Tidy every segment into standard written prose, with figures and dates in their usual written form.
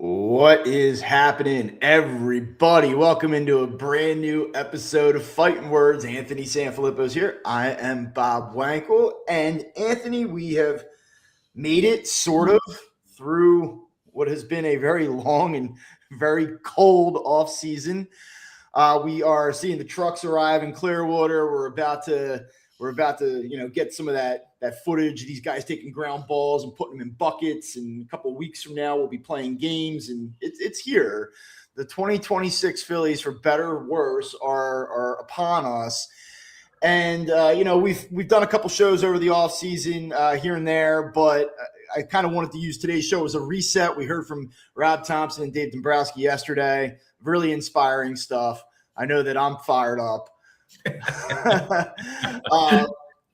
What is happening, everybody? Welcome into a brand new episode of Phightin Words. Anthony Sanfilippo's here. I am Bob Wankel. And Anthony, we have made it sort of through what has been a very long and very cold off season. We are seeing the trucks arrive in Clearwater. We're about to get some of that footage of these guys taking ground balls and putting them in buckets. And a couple of weeks from now, we'll be playing games, and it's here. The 2026 Phillies, for better or worse, are upon us. And we've done a couple shows over the off season here and there, but I kind of wanted to use today's show as a reset. We heard from Rob Thomson and Dave Dombrowski yesterday. Really inspiring stuff. I know that I'm fired up.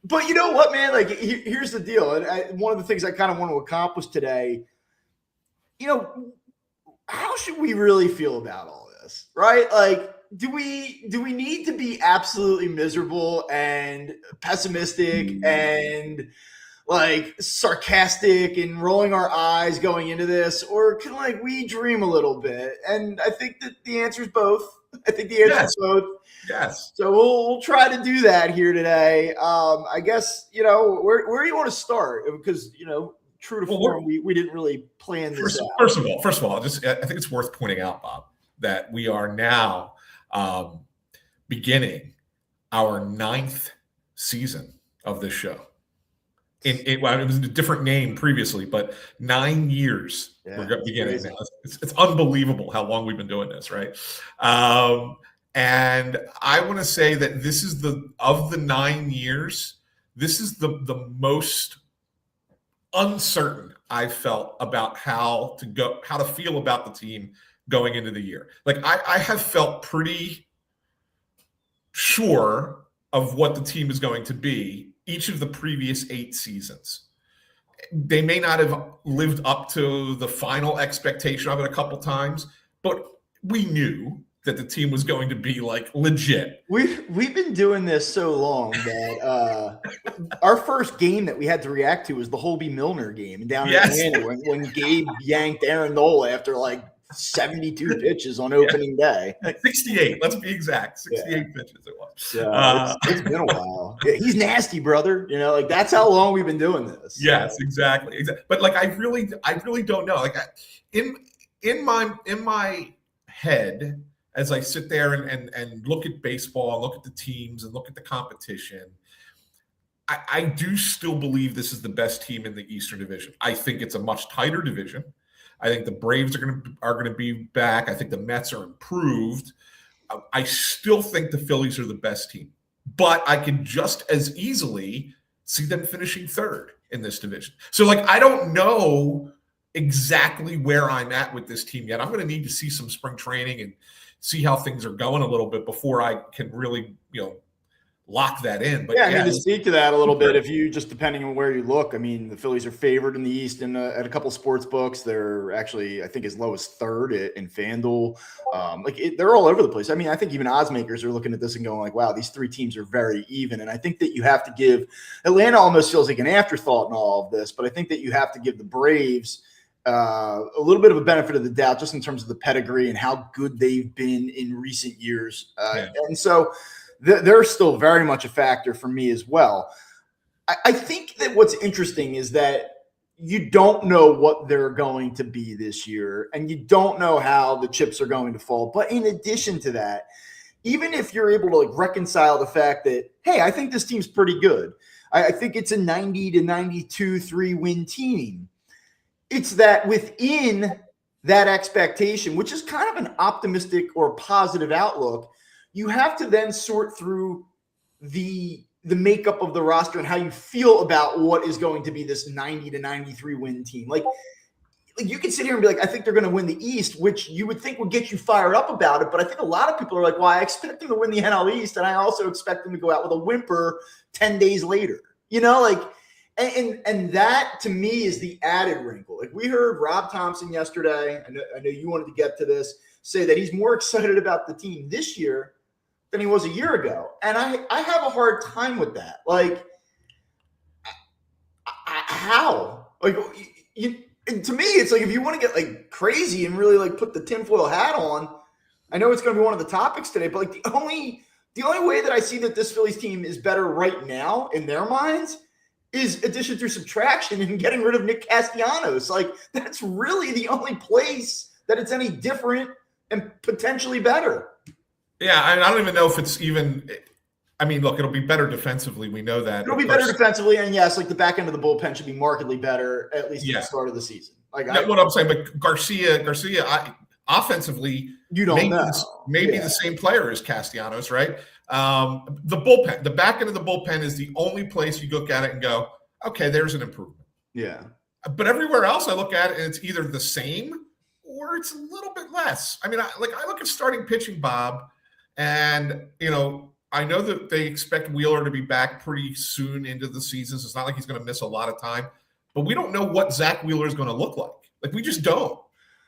But you know what, man? Like, here's the deal. And one of the things I kind of want to accomplish today, how should we really feel about all this, right? Like, do we need to be absolutely miserable and pessimistic and like sarcastic and rolling our eyes going into this, or can we dream a little bit? And I think that the answer is both. I think the answer is both. Yes. So we'll try to do that here today. I guess, where do you want to start? Because, true to form, we didn't really plan this out. First of all, I think it's worth pointing out, Bob, that we are now beginning our 9th season of this show. It was a different name previously, but 9 years we're beginning now. It's unbelievable how long we've been doing this, right? And I want to say that this is of the 9 years, this is the most uncertain I felt about how to feel about the team going into the year. Like I have felt pretty sure of what the team is going to be each of the previous 8 seasons. They may not have lived up to the final expectation of it a couple times, but we knew that the team was going to be legit. We've been doing this so long that our first game that we had to react to was the Holby Milner game down in Atlanta when Gabe yanked Aaron Nola after 72 pitches on opening day. 68, let's be exact. 68 pitches it was. It's been a while. Yeah, he's nasty, brother. That's how long we've been doing this. Yes, exactly. But I really don't know. In my head, as I sit there and look at baseball and look at the teams and look at the competition, I do still believe this is the best team in the Eastern Division. I think it's a much tighter division. I think the Braves are going to be back. I think the Mets are improved. I still think the Phillies are the best team, but I could just as easily see them finishing 3rd in this division. So I don't know exactly where I'm at with this team yet. I'm going to need to see some spring training and see how things are going a little bit before I can really, lock that in. But to speak to that a little bit, if you just depending on where you look, the Phillies are favored in the East and at a couple sports books. They're actually, I think, as low as 3rd in FanDuel. They're all over the place. I think even odds makers are looking at this and going wow, these 3 teams are very even. And I think that you have to give Atlanta almost feels like an afterthought in all of this, but I think that you have to give the Braves a little bit of a benefit of the doubt just in terms of the pedigree and how good they've been in recent years. And so they're still very much a factor for me as well. I think that what's interesting is that you don't know what they're going to be this year, and you don't know how the chips are going to fall. But in addition to that, even if you're able to reconcile the fact that, hey, I think this team's pretty good. I think it's a 90 to 92 3-win team. It's that within that expectation, which is kind of an optimistic or positive outlook, you have to then sort through the makeup of the roster and how you feel about what is going to be this 90 to 93 win team. You can sit here and be I think they're going to win the East, which you would think would get you fired up about it. But I think a lot of people are well, I expect them to win the NL East, and I also expect them to go out with a whimper 10 days later. And that to me is the added wrinkle. We heard Rob Thomson yesterday. I know you wanted to get to this, say that he's more excited about the team this year than he was a year ago. And I have a hard time with that. How? And to me, it's like if you want to get like crazy and really like put the tinfoil hat on, I know it's going to be one of the topics today, but like the only way that I see that this Phillies team is better right now in their minds is addition through subtraction and getting rid of Nick Castellanos. Like that's really the only place that it's any different and potentially better. Yeah, I don't even know if it's even. I mean, look, it'll be better defensively. We know that. It'll be better defensively, and yes, like the back end of the bullpen should be markedly better, at least at the start of the season. Like what I'm saying, but Garcia, offensively, you don't know. Maybe the same player as Castellanos, right? The bullpen, the back end of the bullpen is the only place you look at it and go, okay, there's an improvement. Yeah. But everywhere else I look at it and it's either the same or it's a little bit less. I mean, I look at starting pitching, Bob, and, I know that they expect Wheeler to be back pretty soon into the season. So it's not like he's going to miss a lot of time, but we don't know what Zach Wheeler is going to look like. Like we just don't,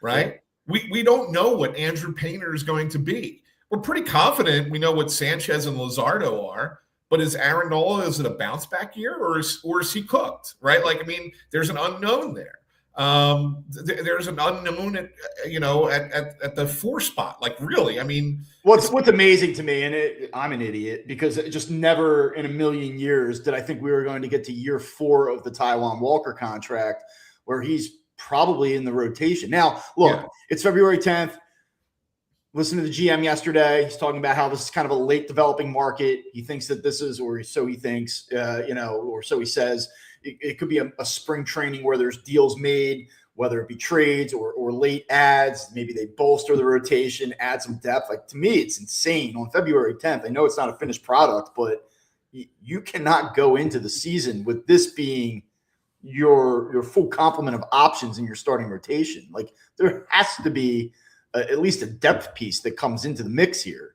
right? Yeah. We don't know what Andrew Painter is going to be. We're pretty confident we know what Sanchez and Luzardo are, but is Aaron Nola, is it a bounce back year or is he cooked, right? Like, I mean, there's an unknown there. There's an unknown at the 4 spot. Like really, I mean, what's amazing to me, and I'm an idiot because it just never in a million years did I think we were going to get to year 4 of the Taijuan Walker contract where he's probably in the rotation. Now, look, It's February 10th. Listen to the GM yesterday. He's talking about how this is kind of a late developing market. He thinks that this is, or so he thinks, or so he says. It could be a spring training where there's deals made, whether it be trades or late ads. Maybe they bolster the rotation, add some depth. Like to me, it's insane on February 10th. I know it's not a finished product, but you cannot go into the season with this being your full complement of options in your starting rotation. Like there has to be at least a depth piece that comes into the mix here.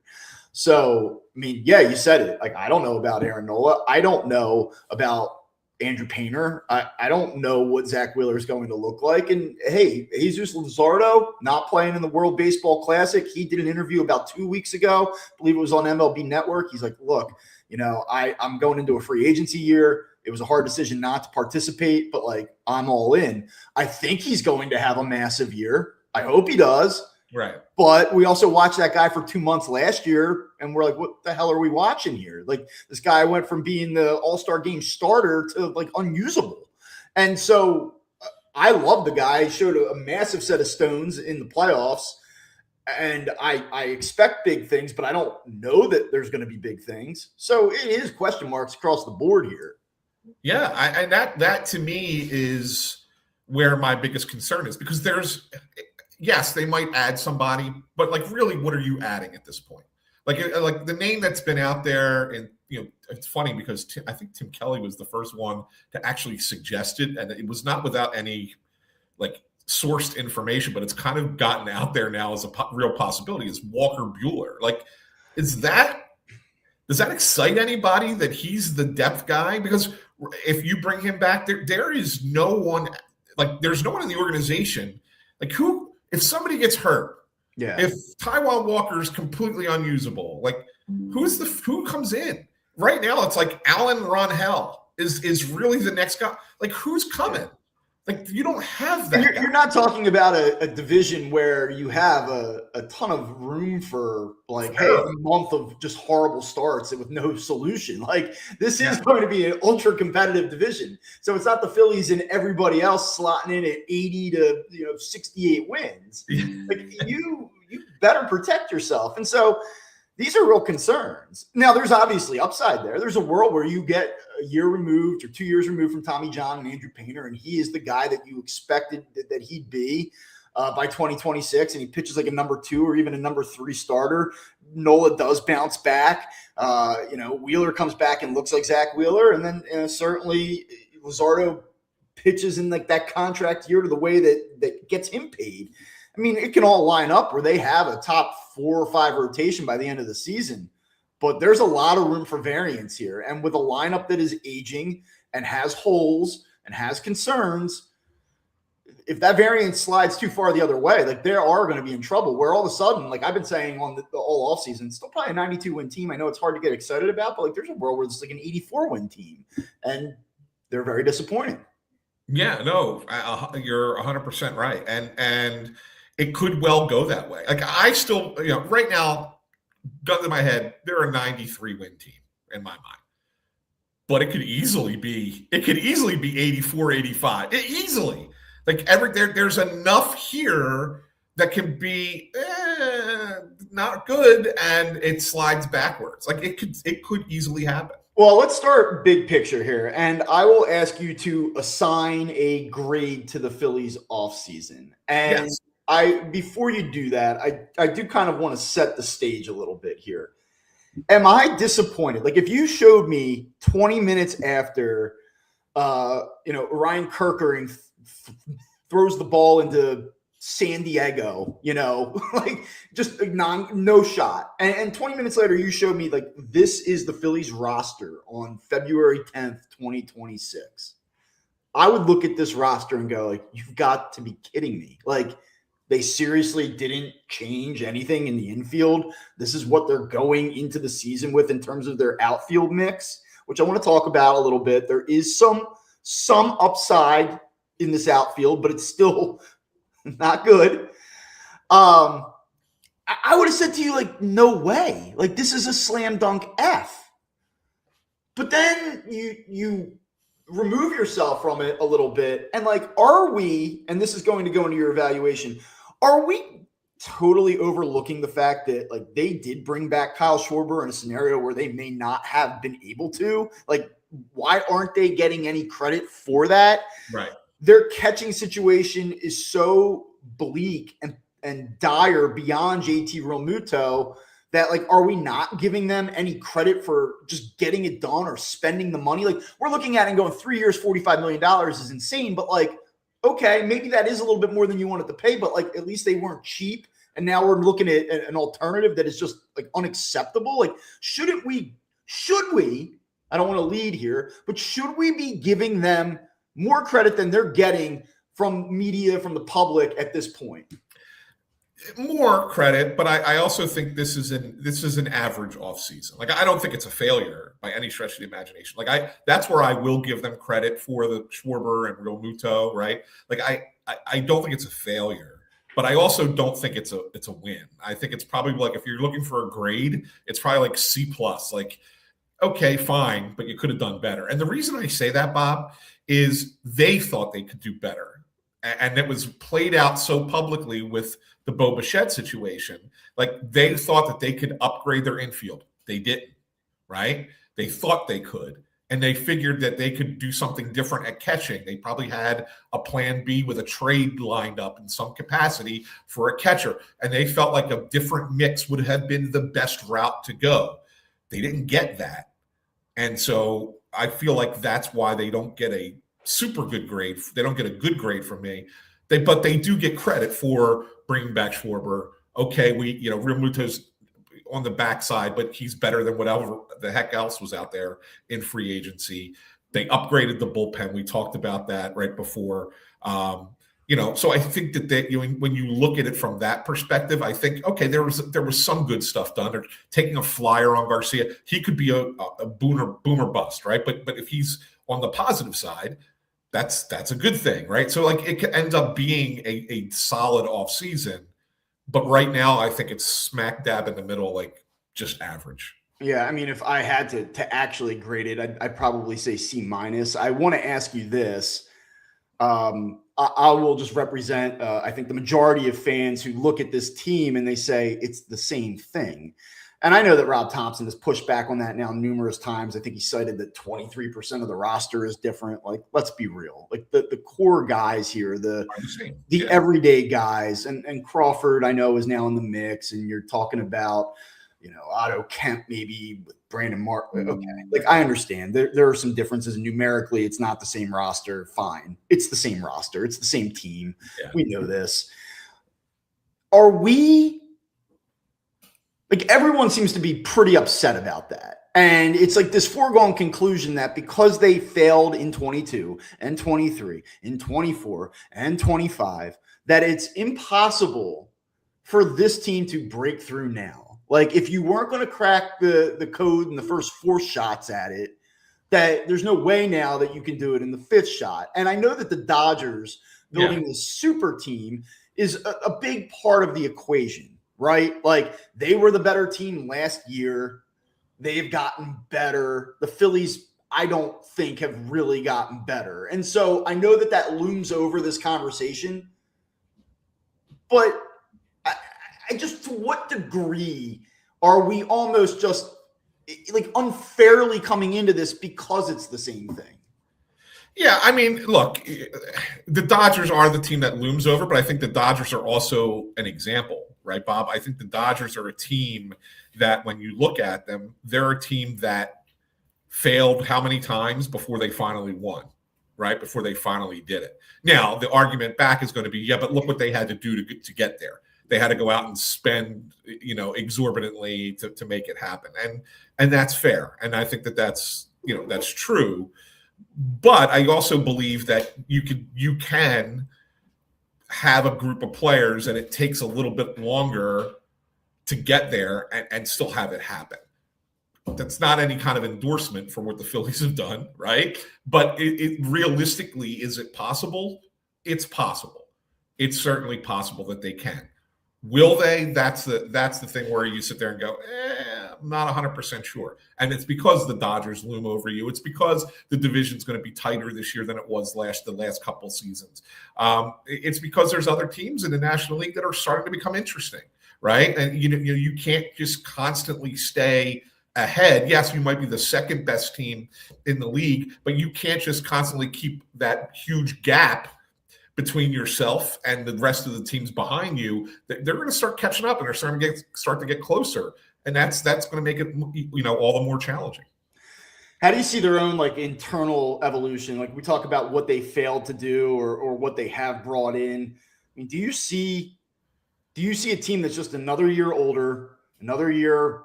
So, I mean, yeah, you said it. Like, I don't know about Aaron Nola. I don't know about Andrew Painter. I don't know what Zach Wheeler is going to look like. And hey, Jesus Luzardo not playing in the World Baseball Classic. He did an interview about 2 weeks ago. I believe it was on MLB Network. He's like, look, I'm going into a free agency year. It was a hard decision not to participate, but like I'm all in. I think he's going to have a massive year. I hope he does. Right. But we also watched that guy for 2 months last year, and we're like, what the hell are we watching here? Like, this guy went from being the All-Star game starter to, like, unusable. And so I love the guy. He showed a massive set of stones in the playoffs, and I expect big things, but I don't know that there's going to be big things. So it is question marks across the board here. Yeah, and that to me is where my biggest concern is, because yes, they might add somebody, but like really, what are you adding at this point? Like the name that's been out there, and it's funny because I think Tim Kelly was the first one to actually suggest it, and it was not without any like sourced information, but it's kind of gotten out there now as a real possibility. Is Walker Buehler? Like, does that excite anybody that he's the depth guy? Because if you bring him back, there is no one, like there's no one in the organization, like who. If somebody gets hurt, if Taijuan Walker is completely unusable, like who comes in? Right now, it's like Alan Ronhell is really the next guy. Like who's coming? Like you don't have that. You're not talking about a division where you have a ton of room for like a month of just horrible starts with no solution. Like this is going to be an ultra competitive division. So it's not the Phillies and everybody else slotting in at 80 to 68 wins. Like you better protect yourself. And so these are real concerns. Now, there's obviously upside there. There's a world where you get a year removed or 2 years removed from Tommy John and Andrew Painter, and he is the guy that you expected that he'd be by 2026, and he pitches like a number 2 or even a number 3 starter. Nola does bounce back. Wheeler comes back and looks like Zach Wheeler, and then certainly Luzardo pitches in like that contract year to the way that gets him paid. I mean, it can all line up where they have a top 4 or 5 rotation by the end of the season, but there's a lot of room for variance here. And with a lineup that is aging and has holes and has concerns, if that variance slides too far the other way, like they are going to be in trouble where all of a sudden, like I've been saying on the all offseason, it's still probably a 92-win team. I know it's hard to get excited about, but like there's a world where it's like an 84-win team, and they're very disappointing. Yeah, no, you're 100% right, and it could well go that way. Like I still, right now, gun to my head, they're a 93 win team in my mind. But it could easily be 84, 85. Easily. Like there's enough here that can be not good, and it slides backwards. Like it could easily happen. Well, let's start big picture here, and I will ask you to assign a grade to the Phillies offseason. And Yes. before you do that, I do kind of want to set the stage a little bit here. Am I disappointed? Like if you showed me 20 minutes after Ryan Kerkering throws the ball into San Diego, like just no shot. And 20 minutes later, you showed me like this is the Phillies roster on February 10th, 2026. I would look at this roster and go, like, you've got to be kidding me. Like, they seriously didn't change anything in the infield. This is what they're going into the season with in terms of their outfield mix, which I want to talk about a little bit. There is some upside in this outfield, but it's still not good. I would have said to you, like, no way. Like, this is a slam dunk F. But then you remove yourself from it a little bit. And, like, are we, and this is going to go into your evaluation, are we totally overlooking the fact that, like, they did bring back Kyle Schwarber in a scenario where they may not have been able to? Like, why aren't they getting any credit for that? Right. Their catching situation is so bleak and dire beyond JT Realmuto that, like, are we not giving them any credit for just getting it done or spending the money? Like, we're looking at it and going 3 years, $45 million is insane. But, like, okay, maybe that is a little bit more than you wanted to pay, but, like, at least they weren't cheap. And now we're looking at an alternative that is just, like, unacceptable. Like, should we, I don't want to lead here, but should we be giving them more credit than they're getting from media, from the public at this point? More credit, but I also think this is an average offseason. Like I don't think it's a failure by any stretch of the imagination. Like that's where I will give them credit for the Schwarber and Realmuto, right? Like I don't think it's a failure, but I also don't think it's a win. I think it's probably like if you're looking for a grade, it's probably like C plus. Like okay, fine, but you could have done better. And the reason I say that, Bob, is they thought they could do better. And it was played out so publicly with the Bo Bichette situation. Like they thought that they could upgrade their infield. They didn't, right? They thought they could. And they figured that they could do something different at catching. They probably had a plan B with a trade lined up in some capacity for a catcher. And they felt like a different mix would have been the best route to go. They didn't get that. And so I feel like that's why they don't get a super good grade. They don't get a good grade from me. But they do get credit for bringing back Schwarber. Okay, Realmuto's on the backside, but he's better than whatever the heck else was out there in free agency. They upgraded the bullpen. We talked about that right before. So I think that when you look at it from that perspective, I think, okay, there was some good stuff done. They're taking a flyer on Garcia. He could be a boomer bust, right? But if he's on the positive side, that's a good thing, right? So like it ends up being a solid offseason. But right now, I think it's smack dab in the middle, like just average. Yeah, I mean, if I had to actually grade it, I'd probably say C minus. I want to ask you this. I will just represent, I think, the majority of fans who look at this team and they say it's the same thing. And I know that Rob Thomson has pushed back on that now numerous times. I think he cited that 23% of the roster is different. Like, let's be real. Like the core guys here, the everyday guys, and Crawford, I know, is now in the mix. And you're talking about, Otto Kemp maybe with Brandon Martin. Okay, like I understand there are some differences. Numerically, it's not the same roster. Fine, it's the same roster. It's the same team. Yeah. We know this. Are we? Like everyone seems to be pretty upset about that. And it's like this foregone conclusion that because they failed in 22 and 23 and 24 and 25, that it's impossible for this team to break through now. Like if you weren't going to crack the code in the first 4 shots at it, that there's no way now that you can do it in the fifth shot. And I know that the Dodgers building this super team is a big part of the equation, right? Like, they were the better team last year. They've gotten better. The Phillies, I don't think, have really gotten better. And so I know that that looms over this conversation, but I just, to what degree are we almost just like unfairly coming into this because it's the same thing? Yeah, I mean, look, the Dodgers are the team that looms over, but I think the Dodgers are also an example, right, Bob? I think the Dodgers are a team that when you look at them, they're a team that failed how many times before they finally won, right? Before they finally did it. Now, the argument back is going to be, yeah, but look what they had to do to get there. They had to go out and spend, exorbitantly to make it happen. And that's fair. And I think that's true. But I also believe that you can have a group of players and it takes a little bit longer to get there and still have it happen. That's not any kind of endorsement for what the Phillies have done, right? But it realistically, is it possible? It's possible. It's certainly possible that they can. Will they? That's the thing where you sit there and go, I'm not 100% sure. And it's because the Dodgers loom over you. It's because the division's going to be tighter this year than it was the last couple seasons. It's because there's other teams in the National League that are starting to become interesting, right? And you can't just constantly stay ahead. Yes, you might be the second best team in the league, but you can't just constantly keep that huge gap between yourself and the rest of the teams behind you. They're going to start catching up and they're starting to get closer. And that's going to make it, all the more challenging. How do you see their own internal evolution? Like, we talk about what they failed to do or what they have brought in. I mean, do you see a team that's just another year older, another year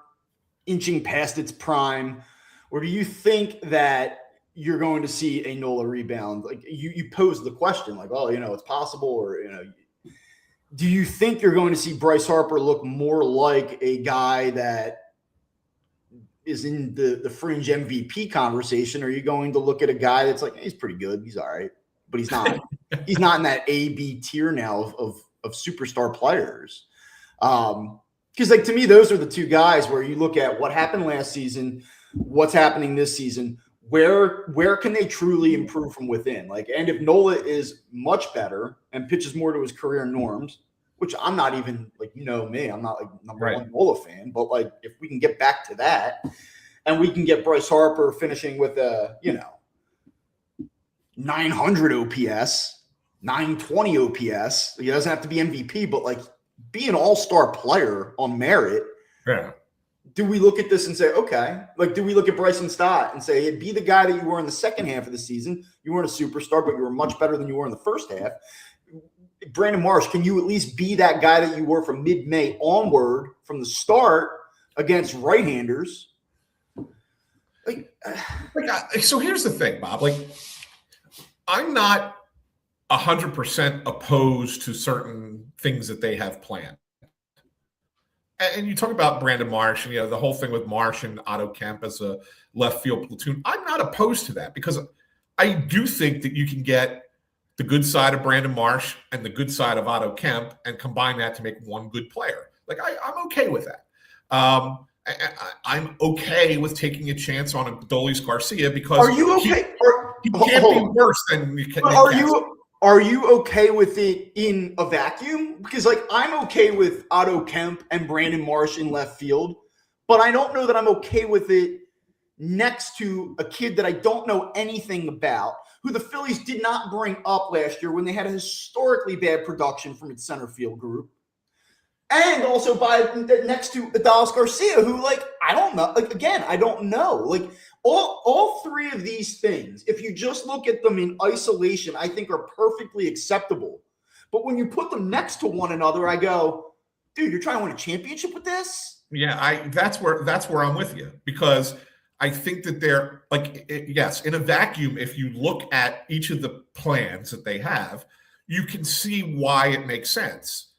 inching past its prime? Or do you think that you're going to see a Nola rebound? Like, you posed the question, like, oh, it's possible, or, do you think you're going to see Bryce Harper look more like a guy that is in the fringe MVP conversation? Or are you going to look at a guy that's like, he's pretty good, he's all right, but he's not he's not in that A-B tier now of superstar players? Because to me, those are the two guys where you look at what happened last season, what's happening this season. Where can they truly improve from within? And if Nola is much better and pitches more to his career norms, which I'm not even me, I'm not number one Nola fan, but if we can get back to that and we can get Bryce Harper finishing with a 900 OPS, 920 OPS, he doesn't have to be MVP, but be an all-star player on merit. Yeah. Do we look at this and say, okay, do we look at Bryson Stott and say, be the guy that you were in the second half of the season? You weren't a superstar, but you were much better than you were in the first half. Brandon Marsh, can you at least be that guy that you were from mid-May onward from the start against right-handers? So here's the thing, Bob. I'm not 100% opposed to certain things that they have planned. And you talk about Brandon Marsh and the whole thing with Marsh and Otto Kemp as a left field platoon. I'm not opposed to that because I do think that you can get the good side of Brandon Marsh and the good side of Otto Kemp and combine that to make one good player. I'm okay with that. I'm okay with taking a chance on Adolis Garcia because are you okay? He can't be worse than you can. Are you okay with it in a vacuum? Because I'm okay with Otto Kemp and Brandon Marsh in left field, but I don't know that I'm okay with it next to a kid that I don't know anything about, who the Phillies did not bring up last year when they had a historically bad production from its center field group. And also next to Adolis Garcia, who I don't know. Again, I don't know. All three of these things, if you just look at them in isolation, I think are perfectly acceptable. But when you put them next to one another, I go, dude, you're trying to win a championship with this? Yeah, that's where I'm with you, because I think that they're yes, in a vacuum, if you look at each of the plans that they have, you can see why it makes sense.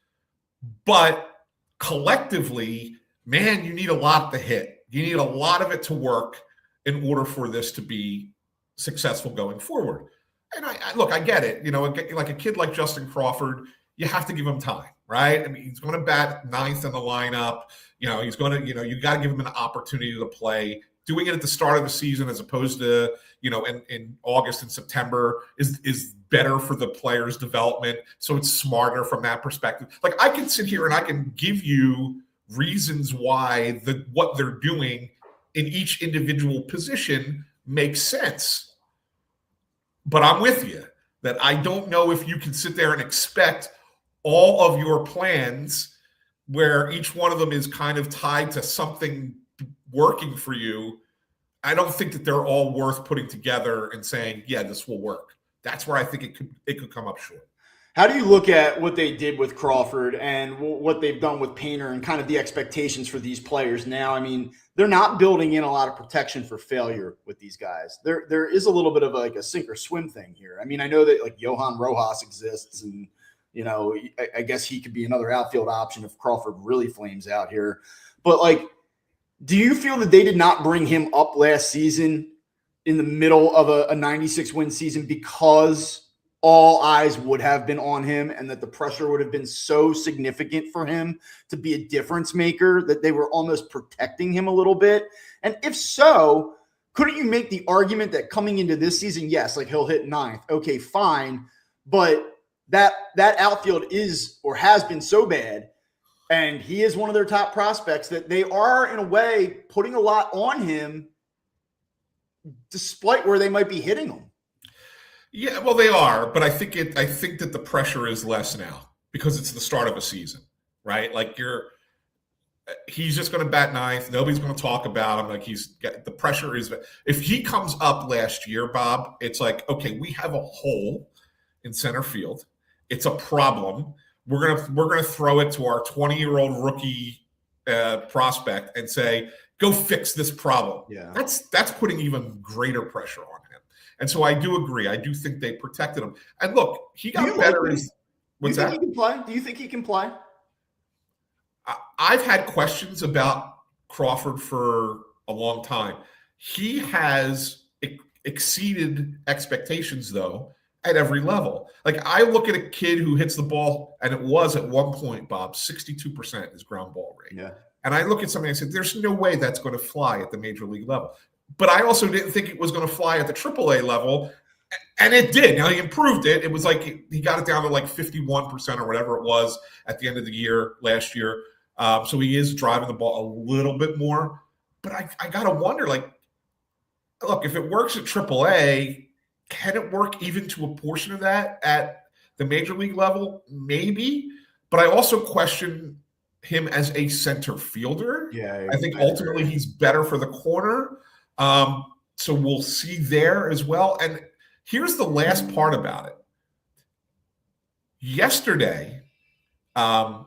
But collectively, man, you need a lot to hit. You need a lot of it to work in order for this to be successful going forward. And I get it. Like a kid like Justin Crawford, you have to give him time, right? I mean, he's going to bat ninth in the lineup. He's going to, you got to give him an opportunity to play. Doing it at the start of the season as opposed to, in August and September is better for the player's development. So it's smarter from that perspective. Like, I can sit here and I can give you reasons why what they're doing in each individual position makes sense. But I'm with you that I don't know if you can sit there and expect all of your plans where each one of them is kind of tied to something working for you. I don't think that they're all worth putting together and saying, yeah, this will work. That's where I think it could come up short. How do you look at what they did with Crawford and what they've done with Painter and kind of the expectations for these players now? I mean, they're not building in a lot of protection for failure with these guys. There is a little bit of like a sink or swim thing here. I mean, I know that like Johan Rojas exists, and I guess he could be another outfield option if Crawford really flames out here. But like, do you feel that they did not bring him up last season in the middle of a 96-win season because all eyes would have been on him and that the pressure would have been so significant for him to be a difference maker that they were almost protecting him a little bit? And if so, couldn't you make the argument that coming into this season, yes, like he'll hit ninth. Okay, fine. But that outfield is or has been so bad, and he is one of their top prospects, that they are in a way putting a lot on him despite where they might be hitting him. Yeah, well, they are, but I think that the pressure is less now because it's the start of a season, right? Like he's just going to bat ninth. Nobody's going to talk about him. Like the pressure is, if he comes up last year, Bob, it's like, okay, we have a hole in center field. It's a problem. We're gonna throw it to our 20-year-old rookie prospect and say, go fix this problem. Yeah, that's putting even greater pressure on him. And so I do agree. I do think they protected him. And look, he got better. What's that? He can play? Do you think he can play? I've had questions about Crawford for a long time. He has exceeded expectations, though, at every level. Like, I look at a kid who hits the ball, and it was at one point, Bob, 62% is ground ball rate. Yeah. And I look at something and I said, there's no way that's going to fly at the major league level. But I also didn't think it was going to fly at the AAA level, and it did. Now, he improved it. It was like he got it down to like 51% or whatever it was at the end of the year last year. So he is driving the ball a little bit more. But I got to wonder, like, look, if it works at AAA, can it work even to a portion of that at the major league level? Maybe. But I also question him as a center fielder. Yeah, I think ultimately he's better for the corner. So we'll see there as well. And here's the last part about it. Yesterday, the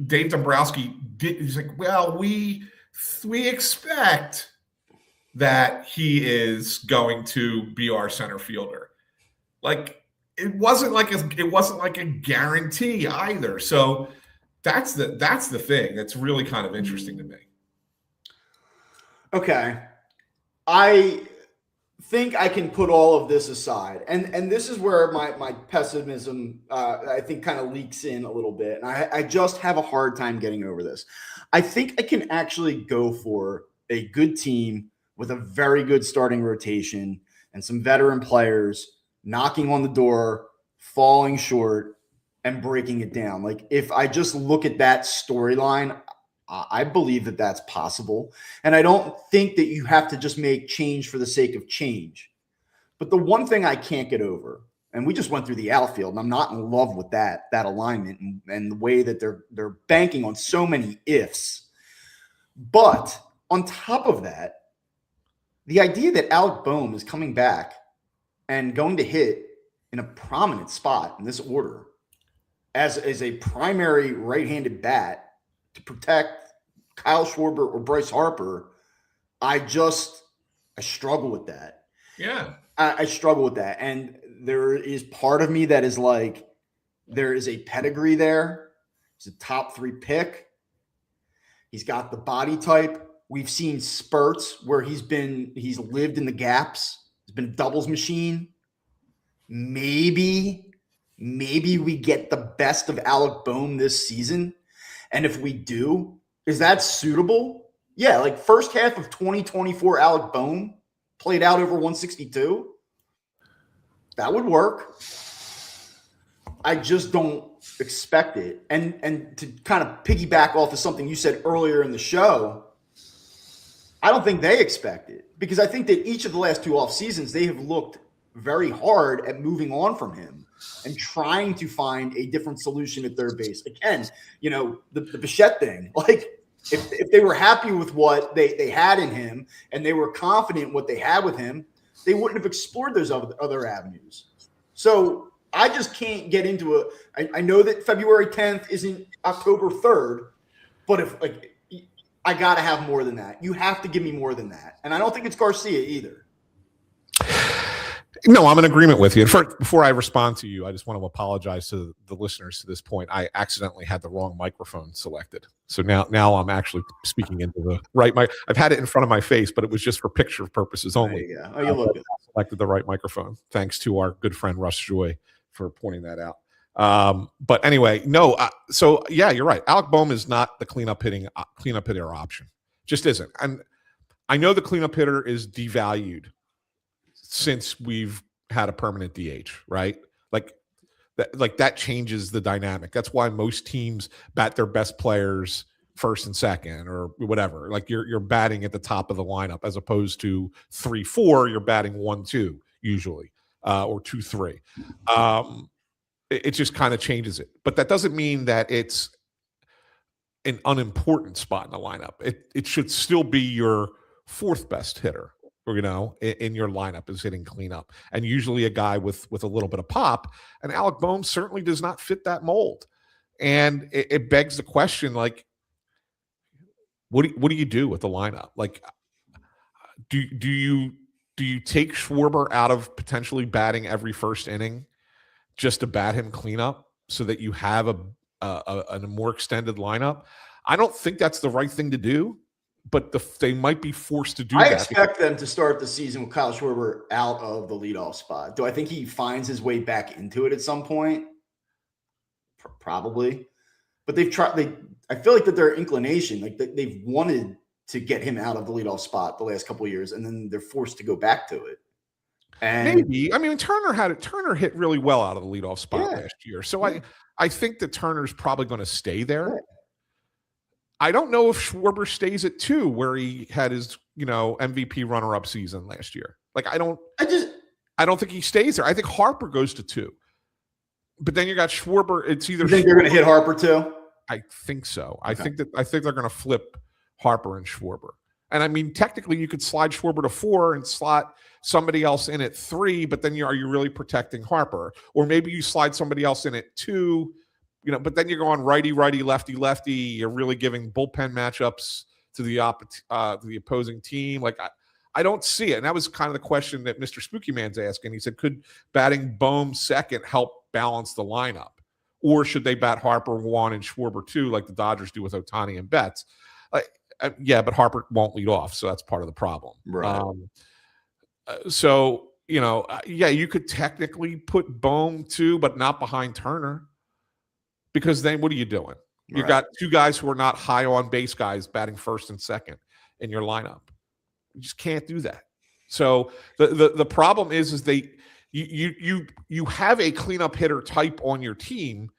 Dave Dombrowski he's like, well, we expect that he is going to be our center fielder. Like, it wasn't like a guarantee either. So that's the thing that's really kind of interesting to me. Okay. I think I can put all of this aside. And this is where my pessimism, I think, kind of leaks in a little bit. And I just have a hard time getting over this. I think I can actually go for a good team with a very good starting rotation and some veteran players knocking on the door, falling short, and breaking it down. Like, if I just look at that storyline, I believe that that's possible. And I don't think that you have to just make change for the sake of change. But the one thing I can't get over, and we just went through the outfield, and I'm not in love with that alignment and the way that they're banking on so many ifs. But on top of that, the idea that Alec Boehm is coming back and going to hit in a prominent spot in this order as a primary right-handed bat to protect Kyle Schwarber or Bryce Harper, I struggle with that. Yeah. I struggle with that. And there is part of me that is like, there is a pedigree there. He's a top 3 pick. He's got the body type. We've seen spurts where he's lived in the gaps. He's been a doubles machine. Maybe we get the best of Alec Bohm this season. And if we do, is that suitable? Yeah, like first half of 2024, Alec Bohm played out over 162. That would work. I just don't expect it. And to kind of piggyback off of something you said earlier in the show, I don't think they expect it, because I think that each of the last two off seasons, they have looked very hard at moving on from him and trying to find a different solution at third base. Again, the Bichette thing, like if they were happy with what they had in him and they were confident in what they had with him, they wouldn't have explored those other avenues. So I just can't get into I know that February 10th isn't October 3rd, but if I got to have more than that. You have to give me more than that. And I don't think it's Garcia either. No, I'm in agreement with you. Before I respond to you, I just want to apologize to the listeners to this point. I accidentally had the wrong microphone selected. So now I'm actually speaking into the right mic. I've had it in front of my face, but it was just for picture purposes only. Oh, you look good. I selected the right microphone. Thanks to our good friend Russ Joy for pointing that out. But anyway, no. So yeah, you're right. Alec Bohm is not the cleanup hitter option. Just isn't. And I know the cleanup hitter is devalued since we've had a permanent DH, right? Like that changes the dynamic. That's why most teams bat their best players first and second or whatever. Like you're batting at the top of the lineup as opposed to 3-4. You're batting 1-2 usually, or 2-3. It just kind of changes it. But that doesn't mean that it's an unimportant spot in the lineup. It should still be your fourth best hitter, in your lineup is hitting cleanup. And usually a guy with a little bit of pop. And Alec Bohm certainly does not fit that mold. And it begs the question, like, what do you do with the lineup? Like, do you take Schwarber out of potentially batting every first inning just to bat him cleanup so that you have a more extended lineup? I don't think that's the right thing to do, but they might be forced to do that. I expect them to start the season with Kyle Schwarber out of the leadoff spot. Do I think he finds his way back into it at some point? Probably. But they've tried. I feel like that their inclination, like they've wanted to get him out of the leadoff spot the last couple of years, and then they're forced to go back to it. And maybe. I mean, Turner hit really well out of the leadoff spot last year. So I think that Turner's probably going to stay there. Yeah. I don't know if Schwarber stays at 2, where he had his, MVP runner-up season last year. Like, I don't think he stays there. I think Harper goes to 2. But then you got Schwarber. It's either. You think they're going to hit Harper too? I think so. Okay. I think they're going to flip Harper and Schwarber. And I mean, technically, you could slide Schwarber to 4 and slot somebody else in at 3. But then are you really protecting Harper? Or maybe you slide somebody else in at 2. But then you're going righty, lefty. You're really giving bullpen matchups to the opposing team. Like, I don't see it. And that was kind of the question that Mr. Spooky Man's asking. He said, could batting Bohm second help balance the lineup? Or should they bat Harper 1 and Schwarber 2 like the Dodgers do with Ohtani and Betts? Yeah, but Harper won't lead off, so that's part of the problem. Right. You could technically put Bohm 2, but not behind Turner. Because then what are you doing? You got 2 guys who are not high on base guys batting first and second in your lineup. You just can't do that. So the problem is you have a cleanup hitter type on your team.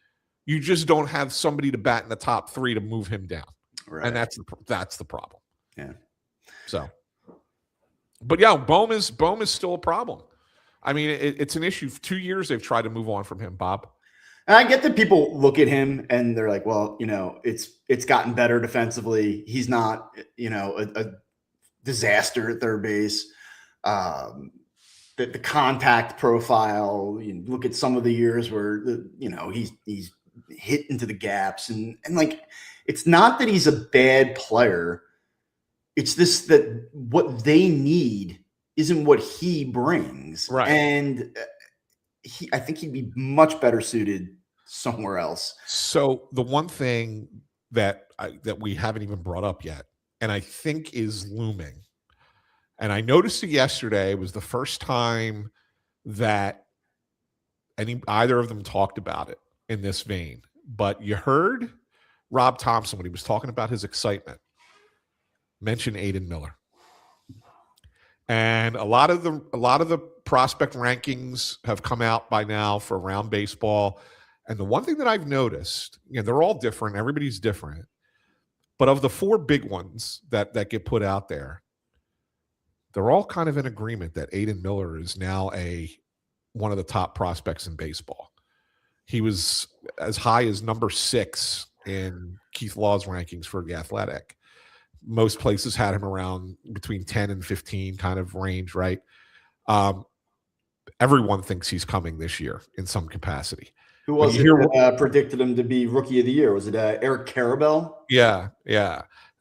You just don't have somebody to bat in the top 3 to move him down. Right. And that's the problem. Yeah. So, but yeah, Bohm is still a problem. I mean, it's an issue. 2 years they've tried to move on from him, Bob. And I get that people look at him and they're like, well, it's gotten better defensively. He's not, a disaster at third base. The contact profile, you look at some of the years where, he's hit into the gaps and like, it's not that he's a bad player. It's this, that what they need isn't what he brings. Right. And I think he'd be much better suited somewhere else. So the one thing that we haven't even brought up yet and I think is looming. And I noticed it yesterday. It was the first time that either of them talked about it in this vein. But you heard Rob Thomson, when he was talking about his excitement, mention Aiden Miller. And a lot of the prospect rankings have come out by now for round baseball. And the one thing that I've noticed, they're all different. Everybody's different. But of the 4 big ones that get put out there, they're all kind of in agreement that Aiden Miller is now one of the top prospects in baseball. He was as high as number 6 in Keith Law's rankings for The Athletic. Most places had him around between 10 and 15 kind of range, right? Everyone thinks he's coming this year in some capacity. Who was it that predicted him to be Rookie of the Year? Was it Eric Karabell? Yeah.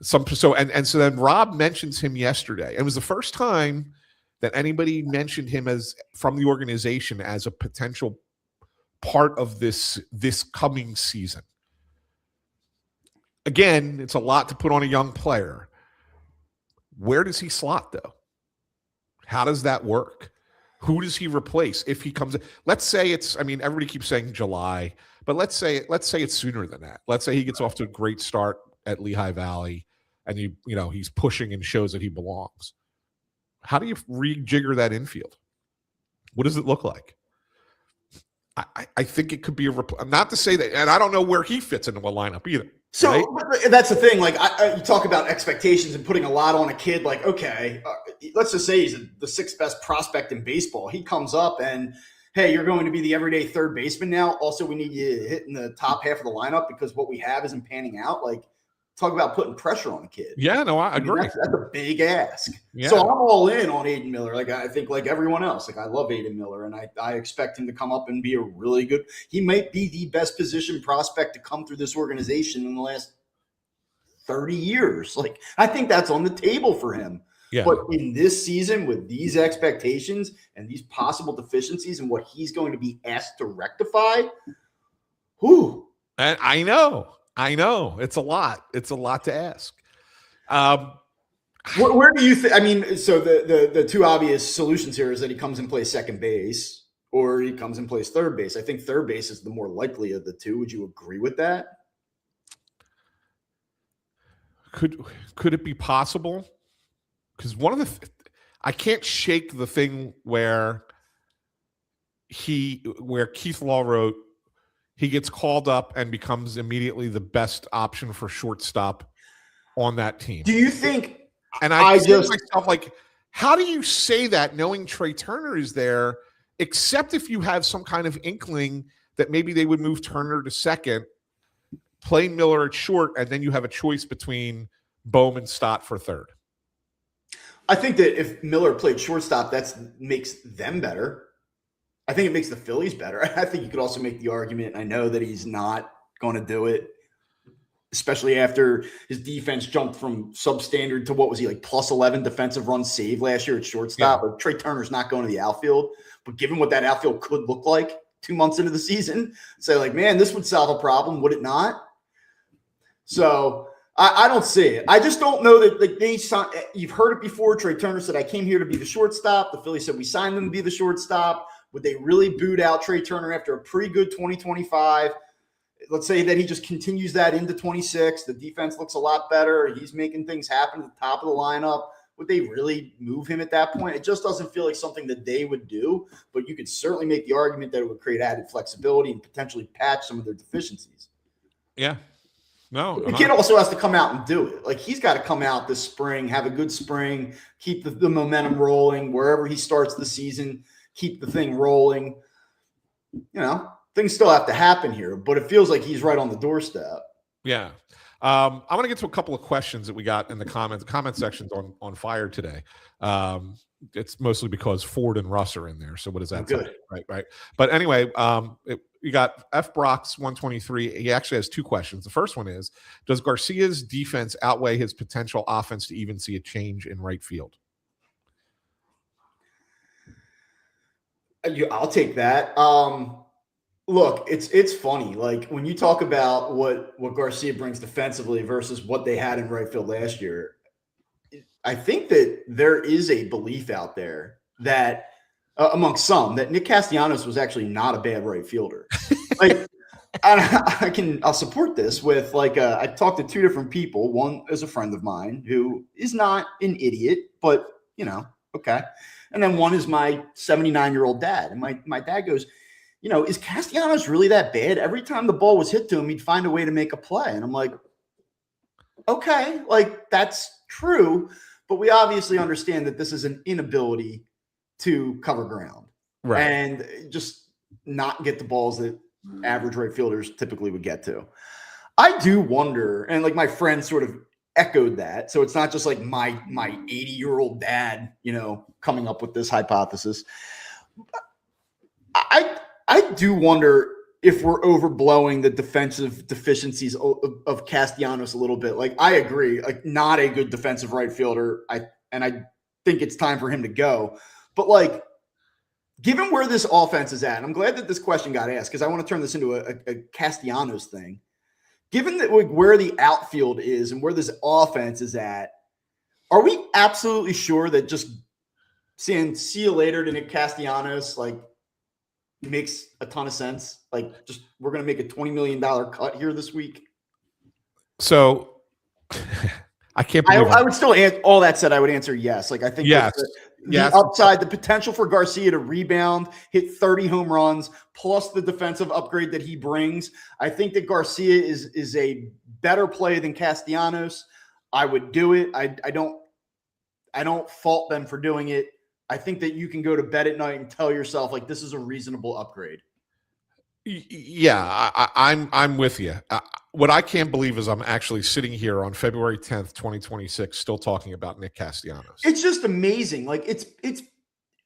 So then Rob mentions him yesterday. It was the first time that anybody mentioned him as from the organization as a potential part of this coming season. Again, it's a lot to put on a young player. Where does he slot, though? How does that work? Who does he replace if he comes in? Let's say everybody keeps saying July, but let's say it's sooner than that. Let's say he gets off to a great start at Lehigh Valley and he's pushing and shows that he belongs. How do you rejigger that infield? What does it look like? I think it could be not to say that, and I don't know where he fits into a lineup either. So right? That's the thing. Like you talk about expectations and putting a lot on a kid. Like, okay, let's just say he's the 6th best prospect in baseball. He comes up and, hey, you're going to be the everyday third baseman now. Also, we need you hitting the top half of the lineup because what we have isn't panning out. Like, talk about putting pressure on a kid. Yeah, no, I agree. That's a big ask. Yeah. So I'm all in on Aiden Miller. Like, I think like everyone else, like I love Aiden Miller, and I expect him to come up and be a really good – he might be the best position prospect to come through this organization in the last 30 years. Like, I think that's on the table for him. Yeah. But in this season, with these expectations and these possible deficiencies and what he's going to be asked to rectify, whew. And I know. It's a lot. It's a lot to ask. Where do you think? I mean, so the 2 obvious solutions here is that he comes and plays second base, or he comes and plays third base. I think third base is the more likely of the 2. Would you agree with that? Could it be possible? Because I can't shake the thing where Keith Law wrote, he gets called up and becomes immediately the best option for shortstop on that team. Do you think? And I say to myself, like, how do you say that knowing Trey Turner is there, except if you have some kind of inkling that maybe they would move Turner to second, play Miller at short, and then you have a choice between Bohm and Stott for third? I think that if Miller played shortstop, that makes them better. I think it makes the Phillies better. I think you could also make the argument, I know that he's not going to do it, especially after his defense jumped from substandard to what was he, like plus 11 defensive runs saved last year at shortstop. Yeah. Like, Trey Turner's not going to the outfield, but given what that outfield could look like 2 months into the season, say like, man, this would solve a problem, would it not? So I don't see it. I just don't know that like you've heard it before. Trey Turner said, I came here to be the shortstop. The Phillies said we signed them to be the shortstop. Would they really boot out Trey Turner after a pretty good 2025? Let's say that he just continues that into 26. The defense looks a lot better. He's making things happen at the top of the lineup. Would they really move him at that point? It just doesn't feel like something that they would do, but you could certainly make the argument that it would create added flexibility and potentially patch some of their deficiencies. Yeah. No. The kid also has to come out and do it. Like, he's got to come out this spring, have a good spring, keep the momentum rolling wherever he starts the season, keep the thing rolling. You know, things still have to happen here, but it feels like he's right on the doorstep. Yeah. I want to get to a couple of questions that we got in the comment sections on fire today. It's mostly because Ford and Russ are in there. So what does that say? Right. But anyway, you got F Brox 123. He actually has 2 questions. The first one is, does Garcia's defense outweigh his potential offense to even see a change in right field? I'll take that. Look, it's funny. Like, when you talk about what Garcia brings defensively versus what they had in right field last year, I think that there is a belief out there that amongst some that Nick Castellanos was actually not a bad right fielder. Like I'll support this with I talked to two different people. One is a friend of mine who is not an idiot, but okay. And then one is my 79-year-old dad. And my dad goes, is Castellanos really that bad? Every time the ball was hit to him, he'd find a way to make a play. And I'm like, okay, that's true. But we obviously understand that this is an inability to cover ground. Right. And just not get the balls that average right fielders typically would get to. I do wonder, and my friend sort of echoed that. So it's not just like my 80-year-old dad, coming up with this hypothesis. I do wonder if we're overblowing the defensive deficiencies of Castellanos a little bit. I agree, not a good defensive right fielder. I think it's time for him to go. But given where this offense is at, and I'm glad that this question got asked because I want to turn this into a Castellanos thing. Given that where the outfield is and where this offense is at, are we absolutely sure that just saying see you later to Nick Castellanos makes a ton of sense? Just we're going to make a $20 million cut here this week. So I can't believe I would still answer. All that said, I would answer yes. I think yes. The upside, the potential for Garcia to rebound, hit 30 home runs, plus the defensive upgrade that he brings. I think that Garcia is a better play than Castellanos. I would do it. I don't fault them for doing it. I think that you can go to bed at night and tell yourself this is a reasonable upgrade. Yeah, I'm with you. What I can't believe is I'm actually sitting here on February 10th, 2026, still talking about Nick Castellanos. It's just amazing. It's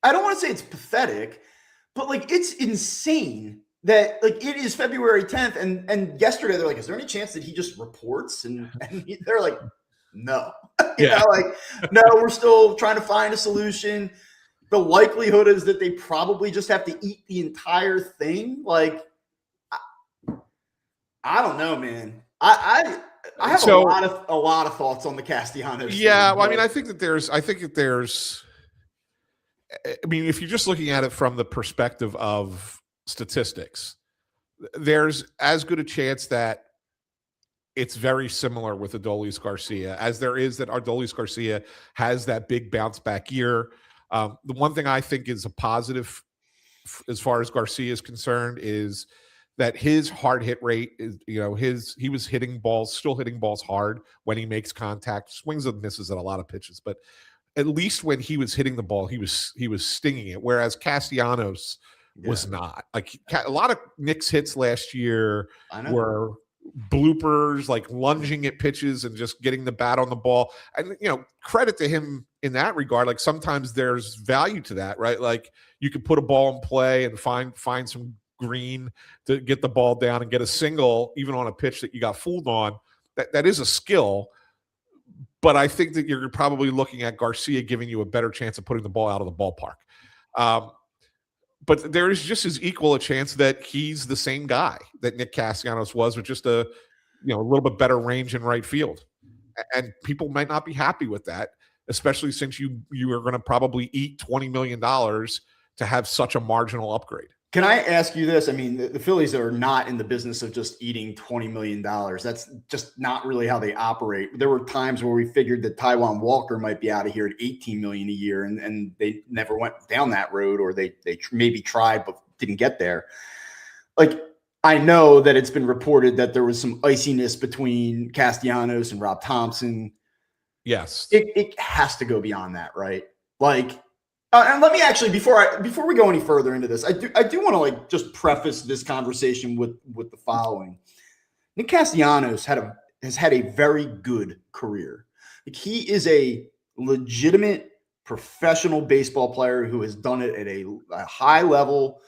I don't want to say it's pathetic, but it's insane that it is February 10th and yesterday they're is there any chance that he just reports and they're no. No, we're still trying to find a solution. The likelihood is that they probably just have to eat the entire thing. I don't know, man. I have a lot of thoughts on the Castellanos. Yeah, well, I think that there's if you're just looking at it from the perspective of statistics, there's as good a chance that it's very similar with Adolis Garcia as there is that Adolis Garcia has that big bounce back year. The one thing I think is a positive as far as Garcia is concerned is that his hard hit rate is, he was still hitting balls hard when he makes contact, swings and misses at a lot of pitches, but at least when he was hitting the ball, he was stinging it. Whereas Castellanos was not. A lot of Nick's hits last year were bloopers, lunging at pitches and just getting the bat on the ball. And, credit to him in that regard. Sometimes there's value to that, right? You could put a ball in play and find some green to get the ball down and get a single, even on a pitch that you got fooled on. That is a skill. But I think that you're probably looking at Garcia giving you a better chance of putting the ball out of the ballpark. But there is just as equal a chance that he's the same guy that Nick Castellanos was, with just a little bit better range in right field. And people might not be happy with that, especially since you are going to probably eat $20 million to have such a marginal upgrade. Can I ask you this? The Phillies are not in the business of just eating $20 million. That's just not really how they operate. There were times where we figured that Taijuan Walker might be out of here at $18 million a year, and they never went down that road, or they maybe tried but didn't get there. I know that it's been reported that there was some iciness between Castellanos and Rob Thomson. Yes. It has to go beyond that, right? And let me actually, before we go any further into this, I do want to just preface this conversation with the following. Nick Castellanos has had a very good career. He is a legitimate professional baseball player who has done it at a high level,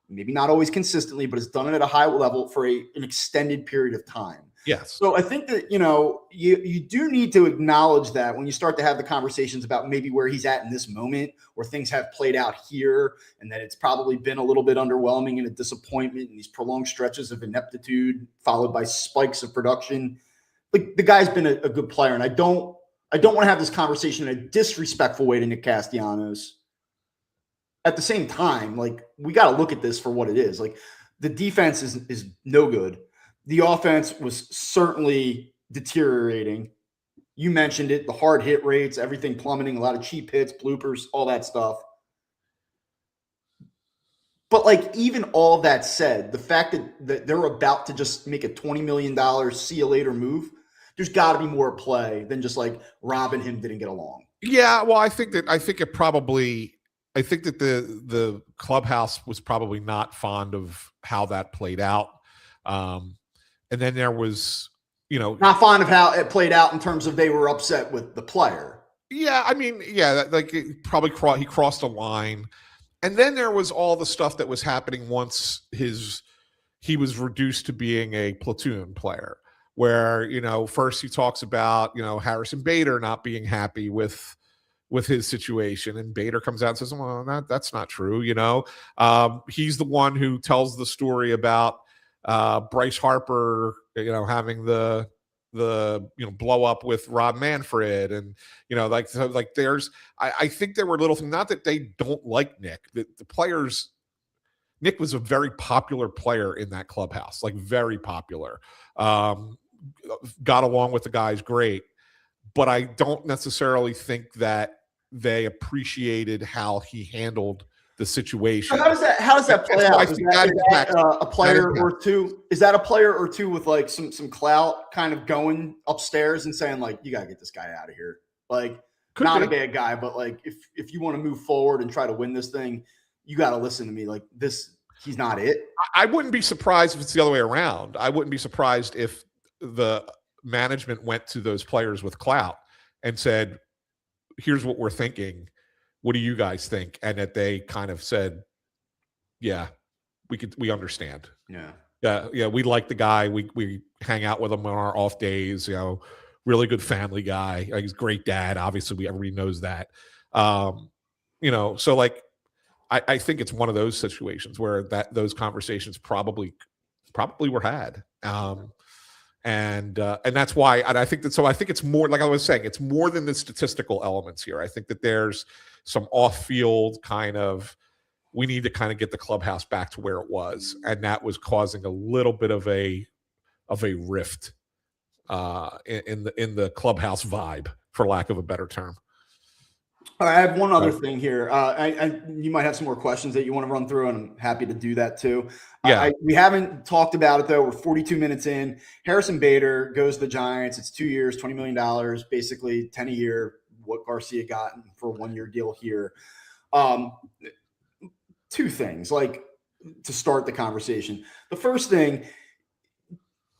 maybe not always consistently, but has done it at a high level for an extended period of time. Yes. So I think that, you do need to acknowledge that when you start to have the conversations about maybe where he's at in this moment, or things have played out here, and that it's probably been a little bit underwhelming and a disappointment in these prolonged stretches of ineptitude followed by spikes of production. The guy's been a good player, and I don't I don't want to have this conversation in a disrespectful way to Nick Castellanos. At the same time, like, we got to look at this for what it is. Like, the defense is no good. The offense was certainly deteriorating. You mentioned it, the hard hit rates, everything plummeting, a lot of cheap hits, bloopers, all that stuff. But, like, even all that said, the fact that they're about to just make a $20 million see you later move, there's got to be more play than just like Rob and him didn't get along. Yeah, well, I think that the clubhouse was probably not fond of how that played out. And then there was, not fond of how it played out in terms of they were upset with the player. Yeah, I mean, like it probably he crossed a line. And then there was all the stuff that was happening once he was reduced to being a platoon player, where, first he talks about, Harrison Bader not being happy with his situation. And Bader comes out and says, well, that's not true. He's the one who tells the story about Bryce Harper, having the blow up with Rob Manfred, and I think there were little things, not that they don't like Nick. The players, Nick was a very popular player in that clubhouse, like very popular. Got along with the guys great, but I don't necessarily think that they appreciated how he handled the situation. So how does that play out? Is that a player or two? Is that a player or two with like some clout kind of going upstairs and saying like, you gotta get this guy out of here? Like, not a bad guy, but like if you want to move forward and try to win this thing, you got to listen to me. Like this, he's not it. I wouldn't be surprised if it's the other way around. I wouldn't be surprised if the management went to those players with clout and said, here's what we're thinking. What do you guys think? And that they kind of said, yeah, we understand. Yeah. We like the guy. We hang out with him on our off days, really good family guy. He's a great dad. Obviously everybody knows that. So like, I think it's one of those situations where those conversations probably were had. And that's why, and I think that, so I think it's more, like I was saying, it's more than the statistical elements here. I think that there's some off-field kind of, we need to kind of get the clubhouse back to where it was. And that was causing a little bit of a rift in the clubhouse vibe, for lack of a better term. All right, I have one other thing here. You might have some more questions that you want to run through, and I'm happy to do that too. Yeah. We haven't talked about it, though. We're 42 minutes in. Harrison Bader goes to the Giants. It's 2 years, $20 million, basically 10 a year, what Garcia got for a 1 year deal here. Two things, like, to start the conversation. The first thing,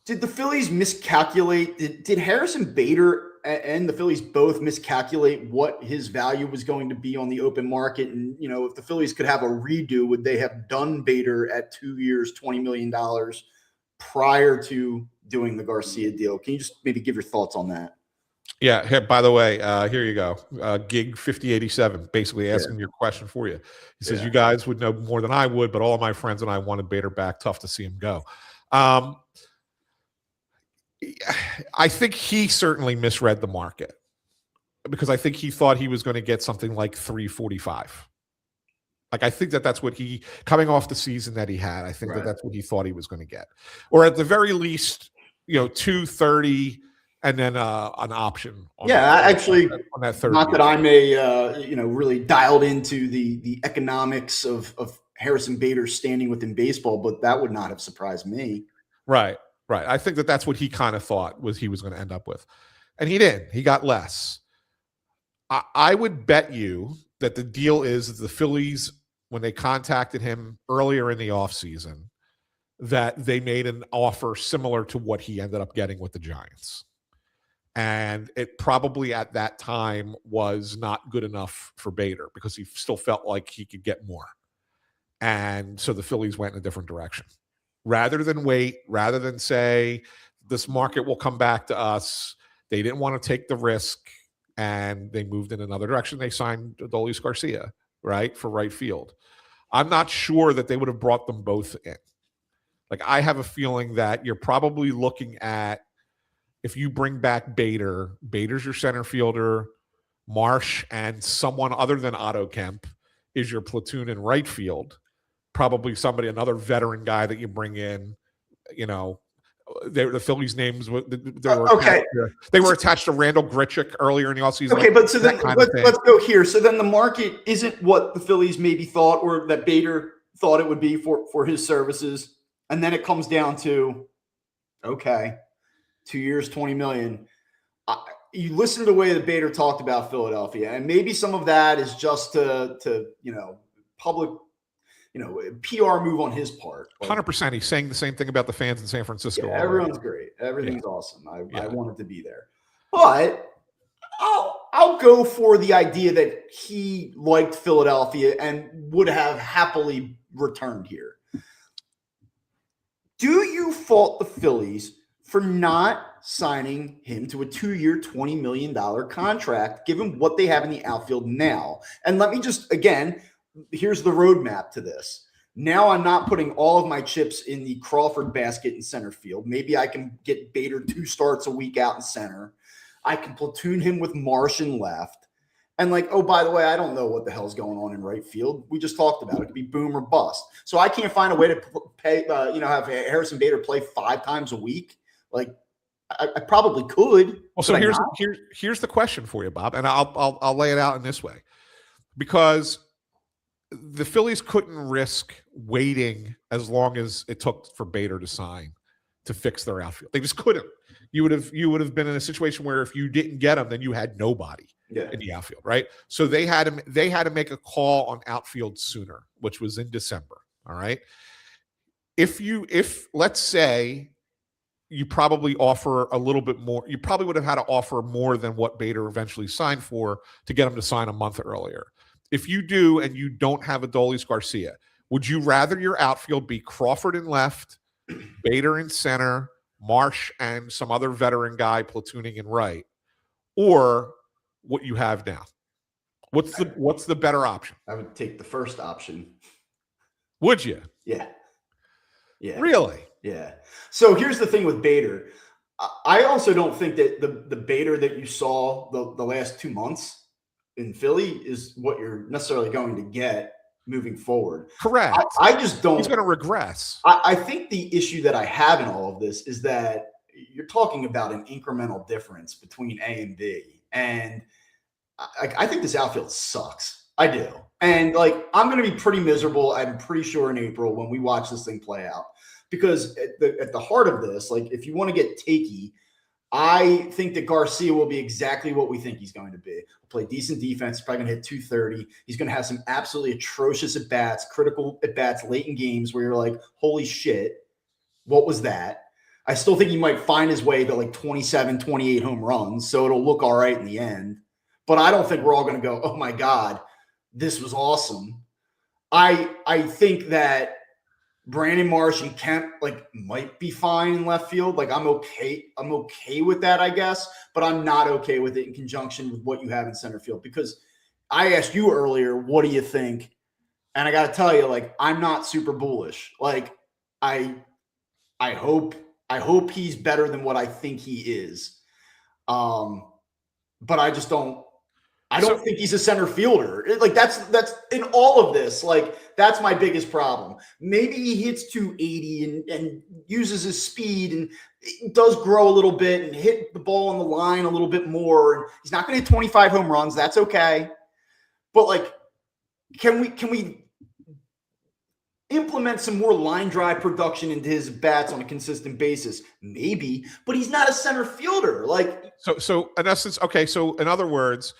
did the Phillies miscalculate? Did Harrison Bader and the Phillies both miscalculate what his value was going to be on the open market? And, if the Phillies could have a redo, would they have done Bader at 2 years, $20 million prior to doing the Garcia deal? Can you just maybe give your thoughts on that? Yeah. Hey, by the way, here you go. Gig 5087, basically asking your question for you. He says, you guys would know more than I would, but all of my friends and I wanted Bader back. Tough to see him go. I think he certainly misread the market, because I think he thought he was going to get something like 345. Like, I think that's what coming off the season that he had, I think that's what he thought he was going to get, or at the very least, 230 and then an option. Actually, on that third not year. that I'm a really dialed into the economics of Harrison Bader standing within baseball, but that would not have surprised me. Right. I think that's what he kind of thought he was going to end up with. And he didn't. He got less. I would bet you that the deal is that the Phillies, when they contacted him earlier in the offseason, that they made an offer similar to what he ended up getting with the Giants. And it probably at that time was not good enough for Bader, because he still felt like he could get more. And so the Phillies went in a different direction. Rather than wait, rather than say, this market will come back to us, they didn't want to take the risk, and they moved in another direction. They signed Adolis Garcia, right, for right field. I'm not sure that they would have brought them both in. Like, I have a feeling that you're probably looking at if you bring back Bader's your center fielder, Marsh and someone other than Otto Kemp is your platoon in right field. Probably another veteran guy that you bring in. The Phillies' names they were attached to Randall Grichuk earlier in the offseason. Okay, but so then let's go here. So then the market isn't what the Phillies maybe thought, or that Bader thought it would be for his services, and then it comes down to, okay, 2 years, $20 million. You listen to the way that Bader talked about Philadelphia, and maybe some of that is just to public, PR move on his part. 100%. He's saying the same thing about the fans in San Francisco. Yeah, everyone's great. Everything's awesome. I wanted to be there, but I'll go for the idea that he liked Philadelphia and would have happily returned here. Do you fault the Phillies for not signing him to a 2-year, $20 million contract, given what they have in the outfield now? And let me just, again, here's the roadmap to this. Now I'm not putting all of my chips in the Crawford basket in center field. Maybe I can get Bader 2 starts a week out in center. I can platoon him with Marsh in left. And oh, by the way, I don't know what the hell's going on in right field. We just talked about it. It could be boom or bust. So I can't find a way to pay, have Harrison Bader play 5 times a week. I probably could. Well, so here's the question for you, Bob, and I'll lay it out in this way, because the Phillies couldn't risk waiting as long as it took for Bader to sign to fix their outfield. They just couldn't. You would have been in a situation where if you didn't get him, then you had nobody in the outfield, right? So they had to make a call on outfield sooner, which was in December. All right. If let's say you probably offer a little bit more, you probably would have had to offer more than what Bader eventually signed for to get him to sign a month earlier. If you do and you don't have Adolis Garcia, would you rather your outfield be Crawford in left, Bader in center, Marsh and some other veteran guy platooning in right, or what you have now? What's the better option? I would take the first option. Would you? Yeah. Yeah. Really? Yeah. So here's the thing with Bader. I also don't think that the Bader that you saw the last 2 months in Philly is what you're necessarily going to get moving forward. Correct. I just don't. He's going to regress. I think the issue that I have in all of this is that you're talking about an incremental difference between A and B. And I think this outfield sucks. I do. And I'm going to be pretty miserable, I'm pretty sure, in April when we watch this thing play out. Because at the heart of this, if you want to get takey, I think that Garcia will be exactly what we think he's going to be. He'll play decent defense. He's probably going to hit 230. He's going to have some absolutely atrocious at-bats, critical at-bats late in games where you're like, holy shit, what was that? I still think he might find his way to 27, 28 home runs, so it'll look all right in the end. But I don't think we're all going to go, oh, my God, this was awesome. I think that Brandon Marsh and Kemp might be fine in left field. I'm okay with that, I guess, but I'm not okay with it in conjunction with what you have in center field, because I asked you earlier, what do you think? And I got to tell you, I'm not super bullish. I hope he's better than what I think he is. But I just don't. I don't think he's a center fielder. That's in all of this. That's my biggest problem. Maybe he hits 280 and uses his speed and does grow a little bit and hit the ball on the line a little bit more. And he's not going to hit 25 home runs. That's okay. But can we implement some more line drive production into his bats on a consistent basis? Maybe, but he's not a center fielder. So in essence, okay. So in other words,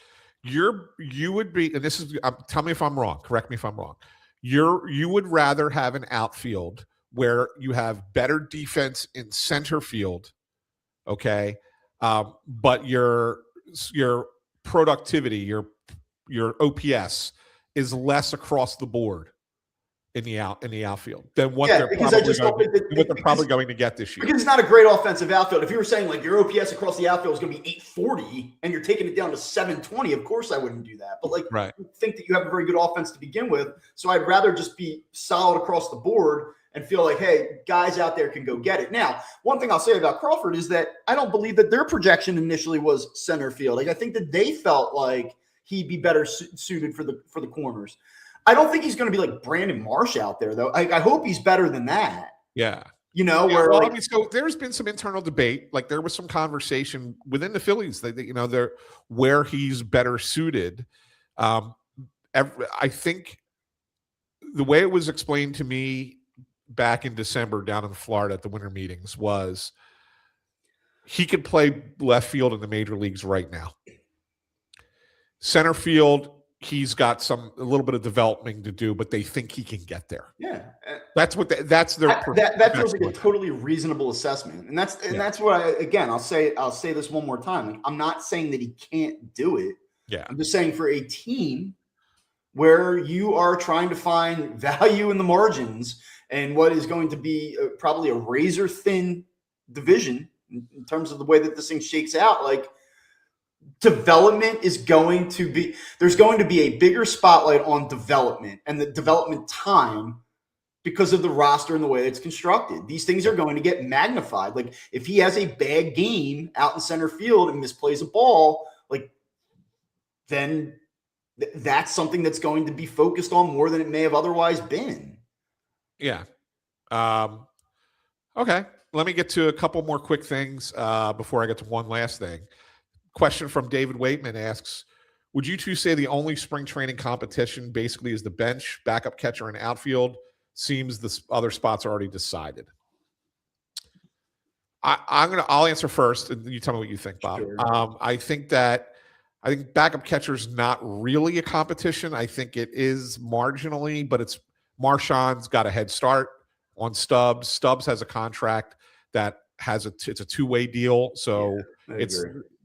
you would be, and this is, tell me if I'm wrong, correct me if I'm wrong. You would rather have an outfield where you have better defense in center field, okay, but your productivity, your OPS is less across the board in the outfield than what they're probably going to get this year. Because it's not a great offensive outfield. If you were saying your OPS across the outfield is going to be 840 and you're taking it down to 720, of course I wouldn't do that. But right. You think that you have a very good offense to begin with, so I'd rather just be solid across the board and feel like, hey, guys out there can go get it. Now, one thing I'll say about Crawford is that I don't believe that their projection initially was center field. Like, I think that they felt like he'd be better suited for the corners. I don't think he's going to be like Brandon Marsh out there, though. I hope he's better than that. Yeah. Where well, like, I mean, so there's been some internal debate. Like there was some conversation within the Phillies that they're where he's better suited. I think the way it was explained to me back in December down in Florida at the winter meetings was he could play left field in the major leagues right now. Center field, he's got a little bit of development to do, but they think he can get there. Yeah, that's what that's their. That feels like a totally reasonable assessment, and that's what I'll say this one more time. Like, I'm not saying that he can't do it. Yeah, I'm just saying for a team where you are trying to find value in the margins and what is going to be probably a razor thin division in terms of the way that this thing shakes out, like. Development is going to be there's going to be a bigger spotlight on development and the development time because of the roster and the way it's constructed. These things are going to get magnified. Like if he has a bad game out in center field and misplays a ball, like then that's something that's going to be focused on more than it may have otherwise been. Yeah. Okay. Let me get to a couple more quick things before I get to one last thing. Question from David Waitman asks, would you two say the only spring training competition basically is the bench, backup catcher, and outfield? Seems the other spots are already decided. I'll answer first, and you tell me what you think, Bob. Sure. I think backup catcher's not really a competition. I think it is marginally, but it's Marchand's got a head start on Stubbs. Stubbs has a contract that has it's a two-way deal, so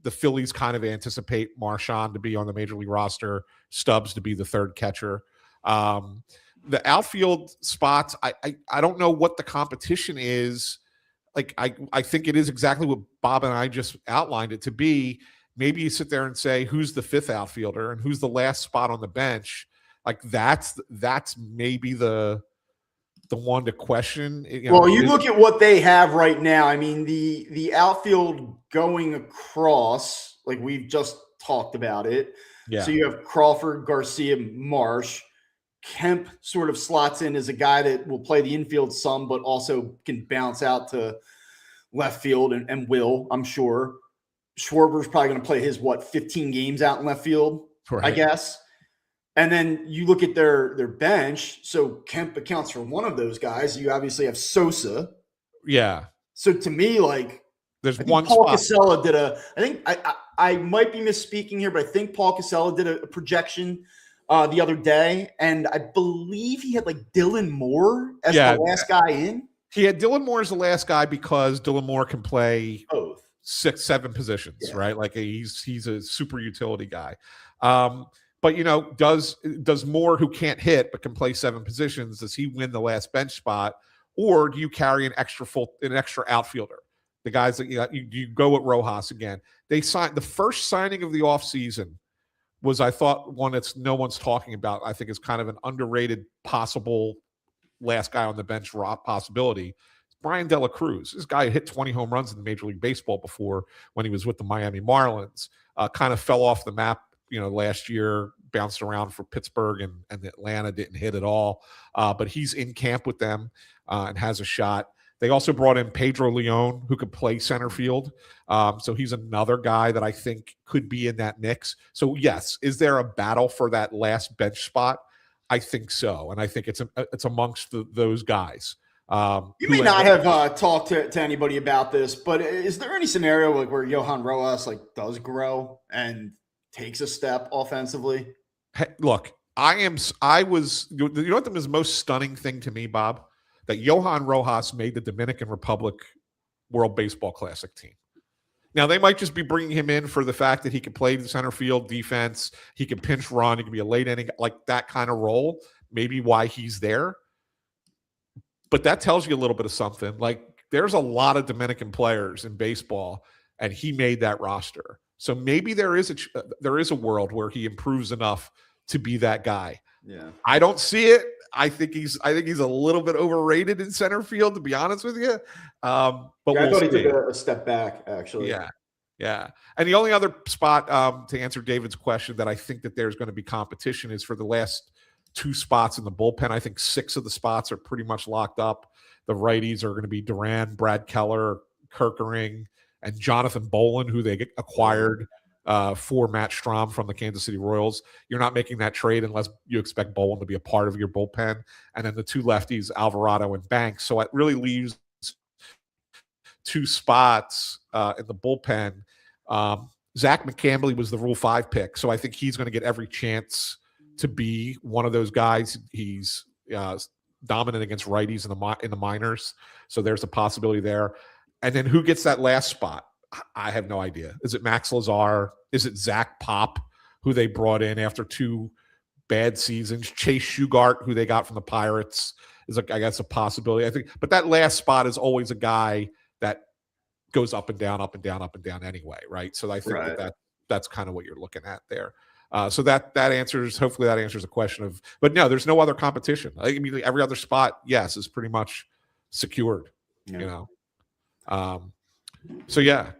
the Phillies kind of anticipate Marchand to be on the major league roster, Stubbs to be the third catcher. The outfield spots, I don't know what the competition is. Like I think it is exactly what Bob and I just outlined it to be. Maybe you sit there and say, who's the fifth outfielder and who's the last spot on the bench? Like that's maybe the one to question. You look at what they have right now. I mean, the outfield going across, like we've just talked about it. Yeah. So you have Crawford, Garcia, Marsh. Kemp sort of slots in as a guy that will play the infield some, but also can bounce out to left field and will, I'm sure. Schwarber's probably going to play his 15 games out in left field, right. I guess. And then you look at their bench. So Kemp accounts for one of those guys. You obviously have Sosa. Yeah. So to me, like there's one Paul spot. Casella did I think I might be misspeaking here, but I think Paul Casella did a projection the other day, and I believe he had like Dylan Moore as the last guy in. He had Dylan Moore as the last guy because Dylan Moore can play both 6-7 positions, right? Like he's a super utility guy. But does Moore, who can't hit but can play 7 positions, does he win the last bench spot, or do you carry an extra outfielder? The guys that you go with Rojas again. They signed the first signing of the offseason was, I thought, one that's no one's talking about. I think is kind of an underrated possible last guy on the bench possibility. Brian De La Cruz. This guy hit 20 home runs in Major League Baseball before when he was with the Miami Marlins. Kind of fell off the map, last year, bounced around for Pittsburgh and Atlanta, didn't hit at all. But he's in camp with them and has a shot. They also brought in Pedro Leon, who could play center field. So he's another guy that I think could be in that mix. So yes, is there a battle for that last bench spot? I think so. And I think it's amongst those guys. You may not have talked to anybody about this, but is there any scenario like where Johan Rojas does grow and takes a step offensively? Hey, look, I was, you know what the most stunning thing to me, Bob? That Johan Rojas made the Dominican Republic World Baseball Classic team. Now, they might just be bringing him in for the fact that he can play the center field defense. He can pinch run. He can be a late inning, like that kind of role. Maybe why he's there. But that tells you a little bit of something. Like, there's a lot of Dominican players in baseball, and he made that roster. So maybe there is a world where he improves enough to be that guy. Yeah. I don't see it. I think he's a little bit overrated in center field, to be honest with you. But Yeah, I we'll thought he see. took a step back, actually. Yeah. Yeah. And the only other spot to answer David's question that I think that there's going to be competition is for the last 2 spots in the bullpen. I think 6 of the spots are pretty much locked up. The righties are going to be Duran, Brad Keller, Kerkering, and Jonathan Bolin, who they acquired for Matt Strom from the Kansas City Royals. You're not making that trade unless you expect Bolin to be a part of your bullpen. And then the 2 lefties, Alvarado and Banks. So it really leaves 2 spots in the bullpen. Zach McCambley was the Rule 5 pick, so I think he's going to get every chance to be one of those guys. He's dominant against righties in the minors, so there's a possibility there. And then who gets that last spot? I have no idea. Is it Max Lazar? Is it Zach Pop, who they brought in after 2 bad seasons? Chase Shugart, who they got from the Pirates, is I guess a possibility. I think, but that last spot is always a guy that goes up and down, up and down, up and down anyway, right? So I think that's kind of what you're looking at there. So that answers, hopefully that answers the question of, but no, there's no other competition. I mean, every other spot, yes, is pretty much secured, you know? So yeah.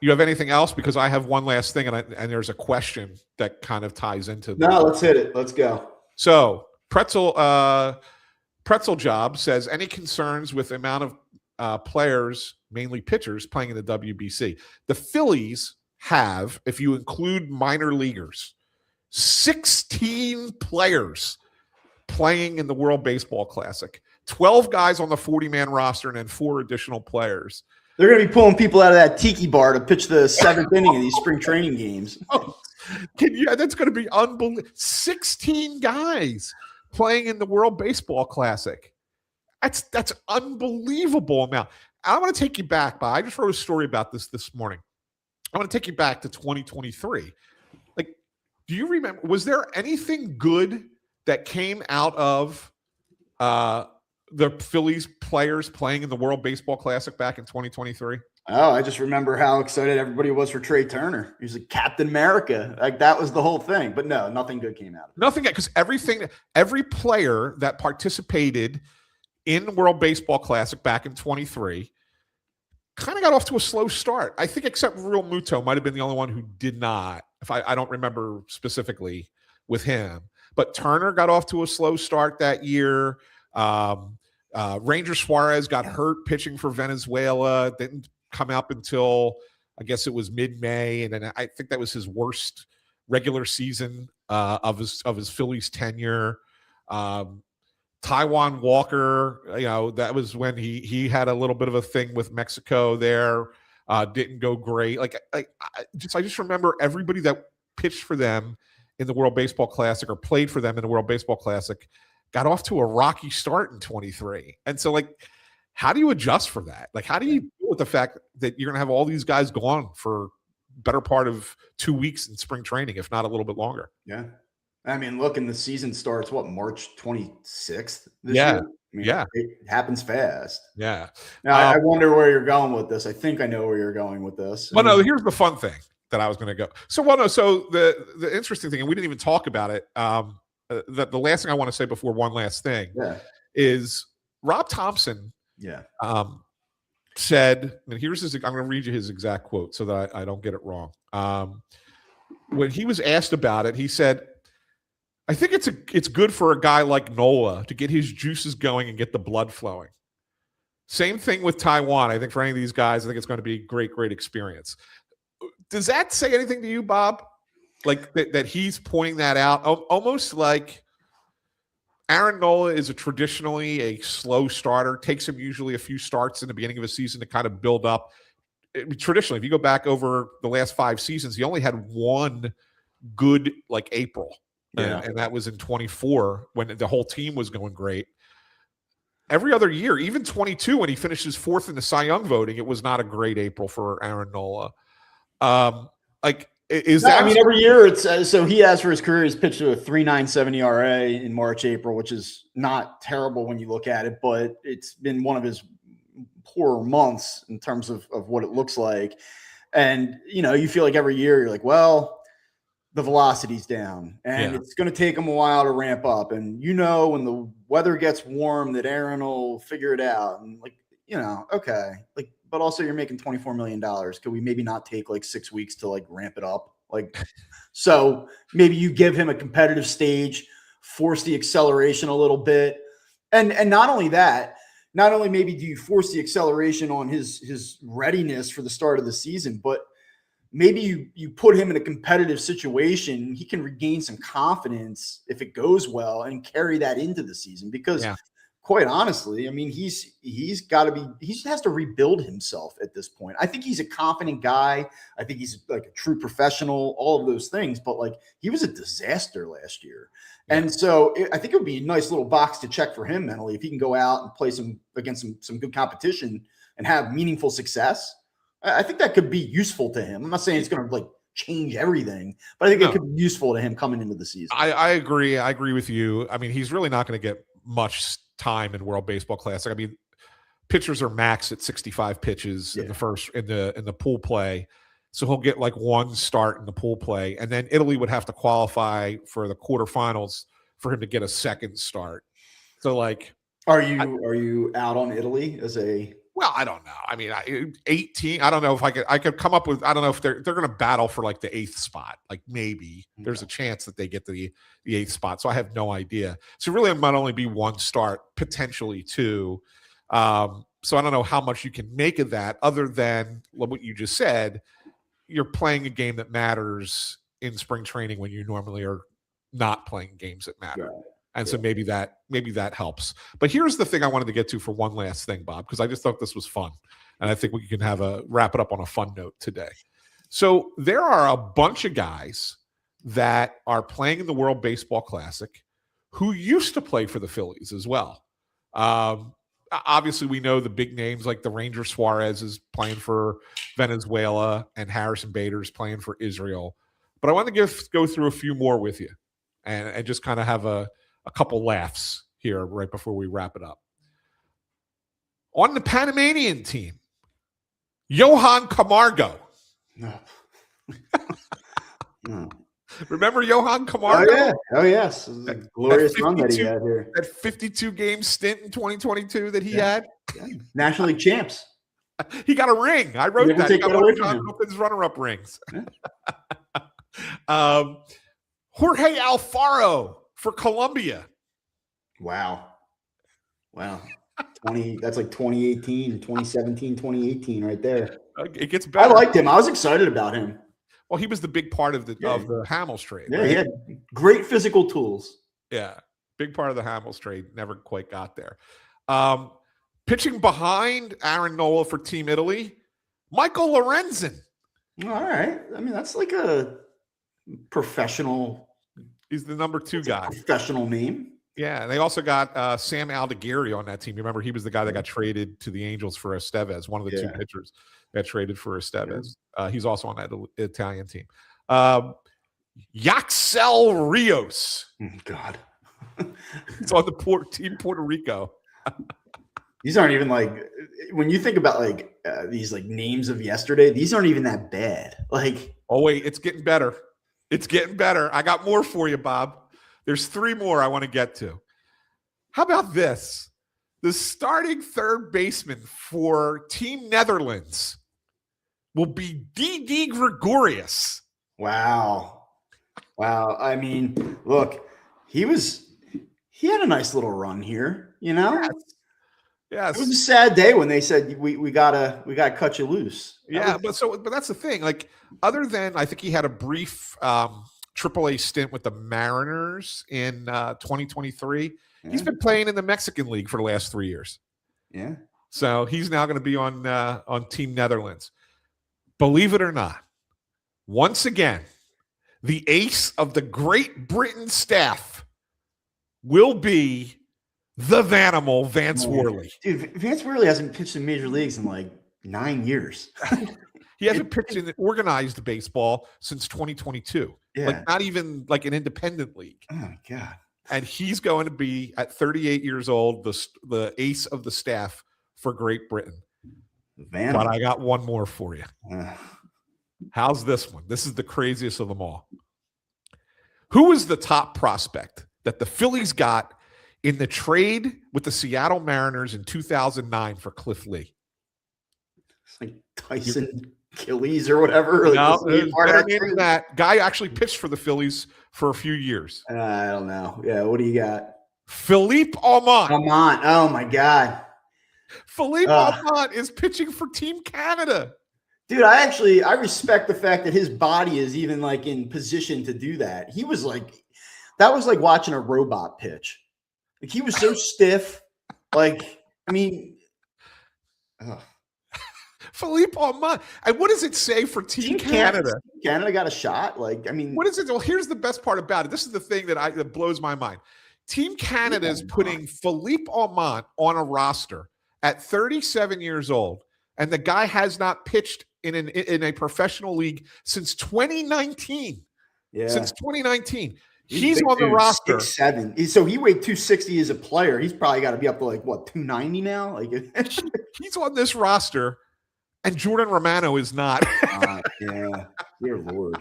You have anything else? Because I have one last thing, and there's a question that kind of ties into No, let's hit it. Let's go. So Pretzel Job says, any concerns with the amount of players, mainly pitchers, playing in the WBC? The Phillies have, if you include minor leaguers, 16 players playing in the World Baseball Classic. 12 guys on the 40-man roster and then 4 additional players. They're going to be pulling people out of that tiki bar to pitch the 7th inning of these spring training games. That's going to be unbelievable. 16 guys playing in the World Baseball Classic. That's unbelievable amount. I want to take you back, Bob. I just wrote a story about this morning. I want to take you back to 2023. Like, do you remember, was there anything good that came out of the Phillies players playing in the World Baseball Classic back in 2023? Oh, I just remember how excited everybody was for Trey Turner. He was like Captain America. Like, that was the whole thing. But no, nothing good came out of it. Nothing, because every player that participated in the World Baseball Classic back in 23 kind of got off to a slow start. I think except Real Muto might have been the only one who did not. If I don't remember specifically with him. But Turner got off to a slow start that year. Ranger Suarez got hurt pitching for Venezuela. Didn't come up until, I guess it was mid-May, and then I think that was his worst regular season of his Phillies tenure. Taijuan Walker, that was when he had a little bit of a thing with Mexico there. Didn't go great. I just remember everybody that pitched for them in the World Baseball Classic or played for them in the World Baseball Classic got off to a rocky start in 23. And so, how do you adjust for that? How do you deal with the fact that you're going to have all these guys gone for better part of 2 weeks in spring training, if not a little bit longer? Yeah. I mean, look, and the season starts, March 26th this year? I mean, it happens fast. Yeah. Now, I wonder where you're going with this. I think I know where you're going with this. Well, no, here's the fun thing that I was going to go. So the interesting thing, and we didn't even talk about it, the last thing I want to say before one last thing is Rob Thomson said, and here's I'm going to read you his exact quote so that I don't get it wrong. When he was asked about it, he said, I think it's good for a guy like Nola to get his juices going and get the blood flowing. Same thing with Taijuan. I think for any of these guys, I think it's going to be a great, great experience. Does that say anything to you, Bob? That he's pointing that out? Almost like Aaron Nola is traditionally a slow starter. Takes him usually a few starts in the beginning of a season to kind of build up. Traditionally, if you go back over the last 5 seasons, he only had one good April. And that was in 24 when the whole team was going great. Every other year, even 22, when he finishes 4th in the Cy Young voting, it was not a great April for Aaron Nola. Every year it's so he has for his career, he's pitched to a 3.97 ERA in March, April, which is not terrible when you look at it, but it's been one of his poorer months in terms of what it looks like. And, you feel like every year you're like, well, the velocity's down, and it's going to take him a while to ramp up. And when the weather gets warm, that Aaron will figure it out. And okay, but also you're making $24 million. Could we maybe not take 6 weeks to ramp it up? So maybe you give him a competitive stage, force the acceleration a little bit, and not only that. Not only maybe do you force the acceleration on his readiness for the start of the season, but maybe you put him in a competitive situation. He can regain some confidence if it goes well and carry that into the season. Because quite honestly, I mean, he has to rebuild himself at this point. I think he's a confident guy. I think he's a true professional, all of those things, but he was a disaster last year. And so I think it would be a nice little box to check for him mentally if he can go out and play against some good competition and have meaningful success. I think that could be useful to him. I'm not saying it's going to change everything, but I think it could be useful to him coming into the season. I agree. I agree with you. I mean, he's really not going to get much time in World Baseball Classic. I mean, pitchers are max at 65 pitches in the pool play. So he'll get one start in the pool play, and then Italy would have to qualify for the quarterfinals for him to get a second start. So are you out on Italy as a? Well, I don't know. I mean, 18. I don't know if I could come up with. I don't know if they're going to battle for the 8th spot. Maybe there's a chance that they get the 8th spot. So I have no idea. So really, it might only be 1 start, potentially 2. So I don't know how much you can make of that, other than what you just said. You're playing a game that matters in spring training when you normally are not playing games that matter. Right. And so maybe that helps. But here's the thing I wanted to get to for one last thing, Bob, because I just thought this was fun. And I think we can wrap it up on a fun note today. So there are a bunch of guys that are playing in the World Baseball Classic who used to play for the Phillies as well. Obviously, we know the big names like the Ranger Suarez is playing for Venezuela and Harrison Bader is playing for Israel. But I want to go through a few more with you and just kind of have a couple laughs here right before we wrap it up. On the Panamanian team, Johan Camargo. No. No. Remember Johan Camargo? Oh, yeah. Oh, yes. That glorious run that he had here. That 52-game stint in 2022 that he had. Yeah. National League champs. He got a ring. I wrote that. He got one of John Milton's runner-up rings. Yeah. Jorge Alfaro for Colombia. Wow. That's 2018, 2017, 2018 right there. It gets better. I liked him. I was excited about him. Well, he was the big part of the Hamels trade. Yeah, right? He had great physical tools. Yeah, big part of the Hamels trade. Never quite got there. Pitching behind Aaron Nola for Team Italy, Michael Lorenzen. All right. I mean, that's a professional. He's the number 2 guy. Professional name. Yeah, and they also got Sam Aldegheri on that team. Remember, he was the guy that got traded to the Angels for Estevez, one of the 2 pitchers that traded for Estevez. Yeah. He's also on that Italian team. Yaxel Rios. God. He's on the team Puerto Rico. These aren't even when you think about these names of yesterday, these aren't even that bad. Oh, wait, it's getting better. It's getting better. I got more for you, Bob. There's 3 more I want to get to. How about this? The starting third baseman for Team Netherlands will be Didi Gregorius. Wow. I mean, look, he had a nice little run here, Yes. It was a sad day when they said we gotta cut you loose. But that's the thing. Other than I think he had a brief AAA stint with the Mariners in 2023. Yeah. He's been playing in the Mexican League for the last 3 years. Yeah. So he's now going to be on Team Netherlands. Believe it or not, once again, the ace of the Great Britain staff will be the Vanimal, Vance Worley. Dude, Vance Worley hasn't pitched in major leagues in 9 years. He hasn't pitched in organized baseball since 2022. Yeah. Not even an independent league. Oh, my God. And he's going to be, at 38 years old, the ace of the staff for Great Britain. But I got one more for you. How's this one? This is the craziest of them all. Who was the top prospect that the Phillies got in the trade with the Seattle Mariners in 2009 for Cliff Lee? It's like Tyson Achilles or whatever. No, Like better name than that. Guy actually pitched for the Phillies for a few years. I don't know. Yeah, what do you got? Philippe Almont. Almont. Oh my God. Philippe Almont is pitching for Team Canada. Dude, I respect the fact that his body is even like in position to do that. He was like, that was like watching a robot pitch. Like he was so stiff. Like, I mean, Philippe Almont. And what does it say for Team Canada? Canada got a shot. Like, I mean, what is it? Well, here's the best part about it. This is the thing that blows my mind. Team Canada is putting Philippe Almont on a roster at 37 years old, and the guy has not pitched in a professional league since 2019. Yeah, since 2019. He's on the roster. 6'7". So he weighed 260 as a player. He's probably got to be up to like what 290 now. Like he's on this roster, and Jordan Romano is not. Yeah, dear Lord.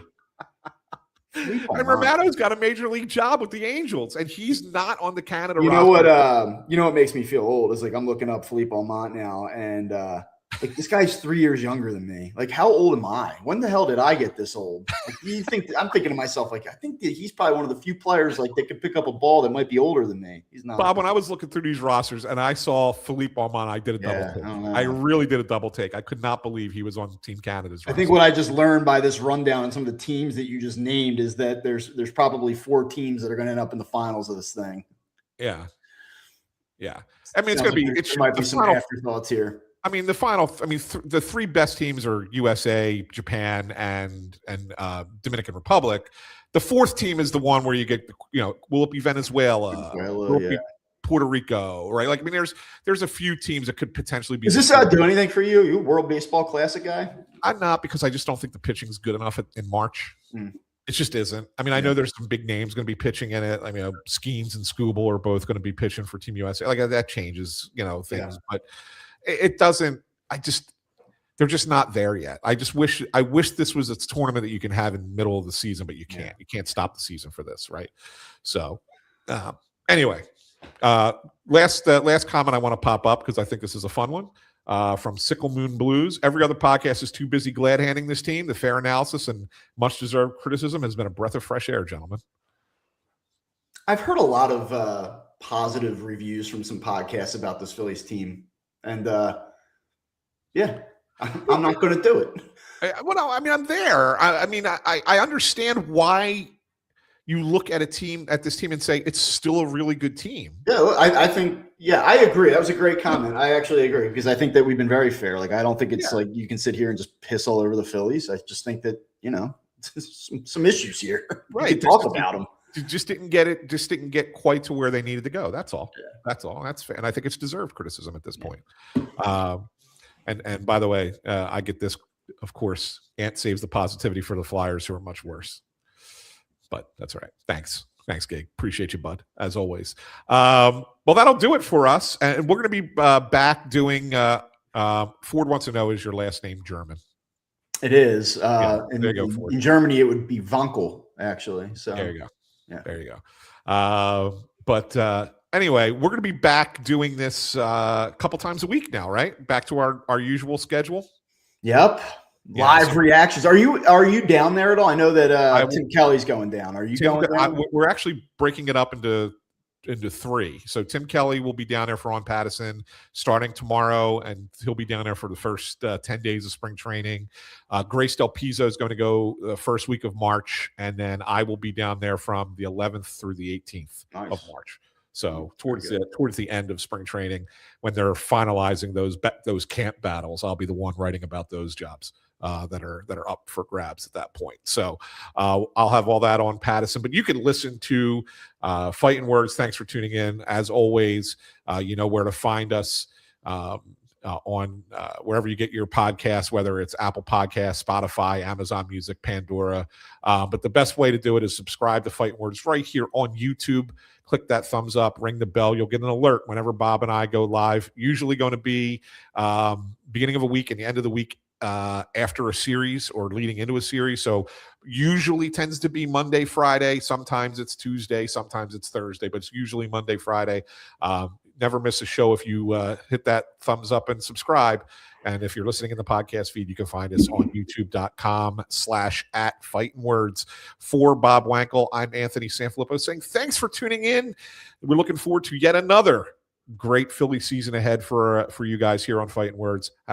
And Romano's got a major league job with the Angels, and he's not on the Canada roster. You know what makes me feel old is like I'm looking up Philippe Almont now, and like this guy's 3 years younger than me. Like, how old am I? When the hell did I get this old? Like, I'm thinking to myself, like, I think that he's probably one of the few players like that could pick up a ball that might be older than me. He's not. Bob, when I was looking through these rosters and I saw Philippe Almont, I did a double take. I really did a double take. I could not believe he was on Team Canada's roster. I think what I just learned by this rundown and some of the teams that you just named is that there's probably 4 teams that are going to end up in the 3 of this thing. Yeah. I mean, it's going to be. There might be some afterthoughts here. I mean, the 3 best teams are USA, Japan, and Dominican Republic. The 4th team is the one where you get, will it be Venezuela? Will it be Puerto Rico? Right? Like, I mean, there's a few teams that could potentially be. Does this do anything for you? You a World Baseball Classic guy? I'm not, because I just don't think the pitching is good enough in March. It just isn't. I mean, I know there's some big names going to be pitching in it. I mean, Skeens and Skubal are both going to be pitching for Team USA. Like, that changes, things, but. It doesn't. They're just not there yet. I wish this was a tournament that you can have in the middle of the season, but you can't. You can't stop the season for this, right? So, anyway, last comment I want to pop up because I think this is a fun one from Sickle Moon Blues. Every other podcast is too busy glad handing this team. The fair analysis and much deserved criticism has been a breath of fresh air, gentlemen. I've heard a lot of positive reviews from some podcasts about this Phillies team. And I'm not going to do it. I mean, I'm there. I understand why you look at this team and say it's still a really good team. Yeah, I think. Yeah, I agree. That was a great comment. I actually agree because I think that we've been very fair. Like, I don't think it's like you can sit here and just piss all over the Phillies. I just think that some issues here. Right, we can talk about them. Just didn't get quite to where they needed to go. That's all. Yeah. That's all. That's fair. And I think it's deserved criticism at this point. And by the way, I get this, of course, Ant saves the positivity for the Flyers, who are much worse. But that's all right. Thanks, Gig. Appreciate you, bud, as always. Well, that'll do it for us. And we're going to be back doing Ford wants to know, is your last name German? It is. There you go, Ford. In Germany, it would be Wankel, actually. So there you go. Yeah. There you go. But anyway, we're going to be back doing this a couple times a week now, right? Back to our usual schedule. Yep. Live reactions. Are you down there at all? I know that Tim Kelly's going down. Are you going down? We're actually breaking it up into 3. So Tim Kelly will be down there for On Pattison starting tomorrow, and he'll be down there for the first 10 days of spring training. Grace Del Pizzo is going to go the first week of March, and then I will be down there from the 11th through the 18th of March. So towards the end of spring training, when they're finalizing those camp battles, I'll be the one writing about those jobs that are up for grabs at that point. So I'll have all that on Pattison, but you can listen to Phightin Words. Thanks for tuning in. As always, you know where to find us on wherever you get your podcasts, whether it's Apple Podcasts, Spotify, Amazon Music, Pandora. But the best way to do it is subscribe to Phightin Words right here on YouTube. Click that thumbs up, ring the bell. You'll get an alert whenever Bob and I go live. Usually going to be beginning of a week and the end of the week after a series or leading into a series. So usually tends to be Monday, Friday. Sometimes it's Tuesday, sometimes it's Thursday, but it's usually Monday, Friday. Never miss a show if you hit that thumbs up and subscribe. And if you're listening in the podcast feed, you can find us on youtube.com/@Phightin Words. For Bob Wankel, I'm Anthony Sanfilippo saying thanks for tuning in. We're looking forward to yet another great Philly season ahead for you guys here on Phightin Words. Have a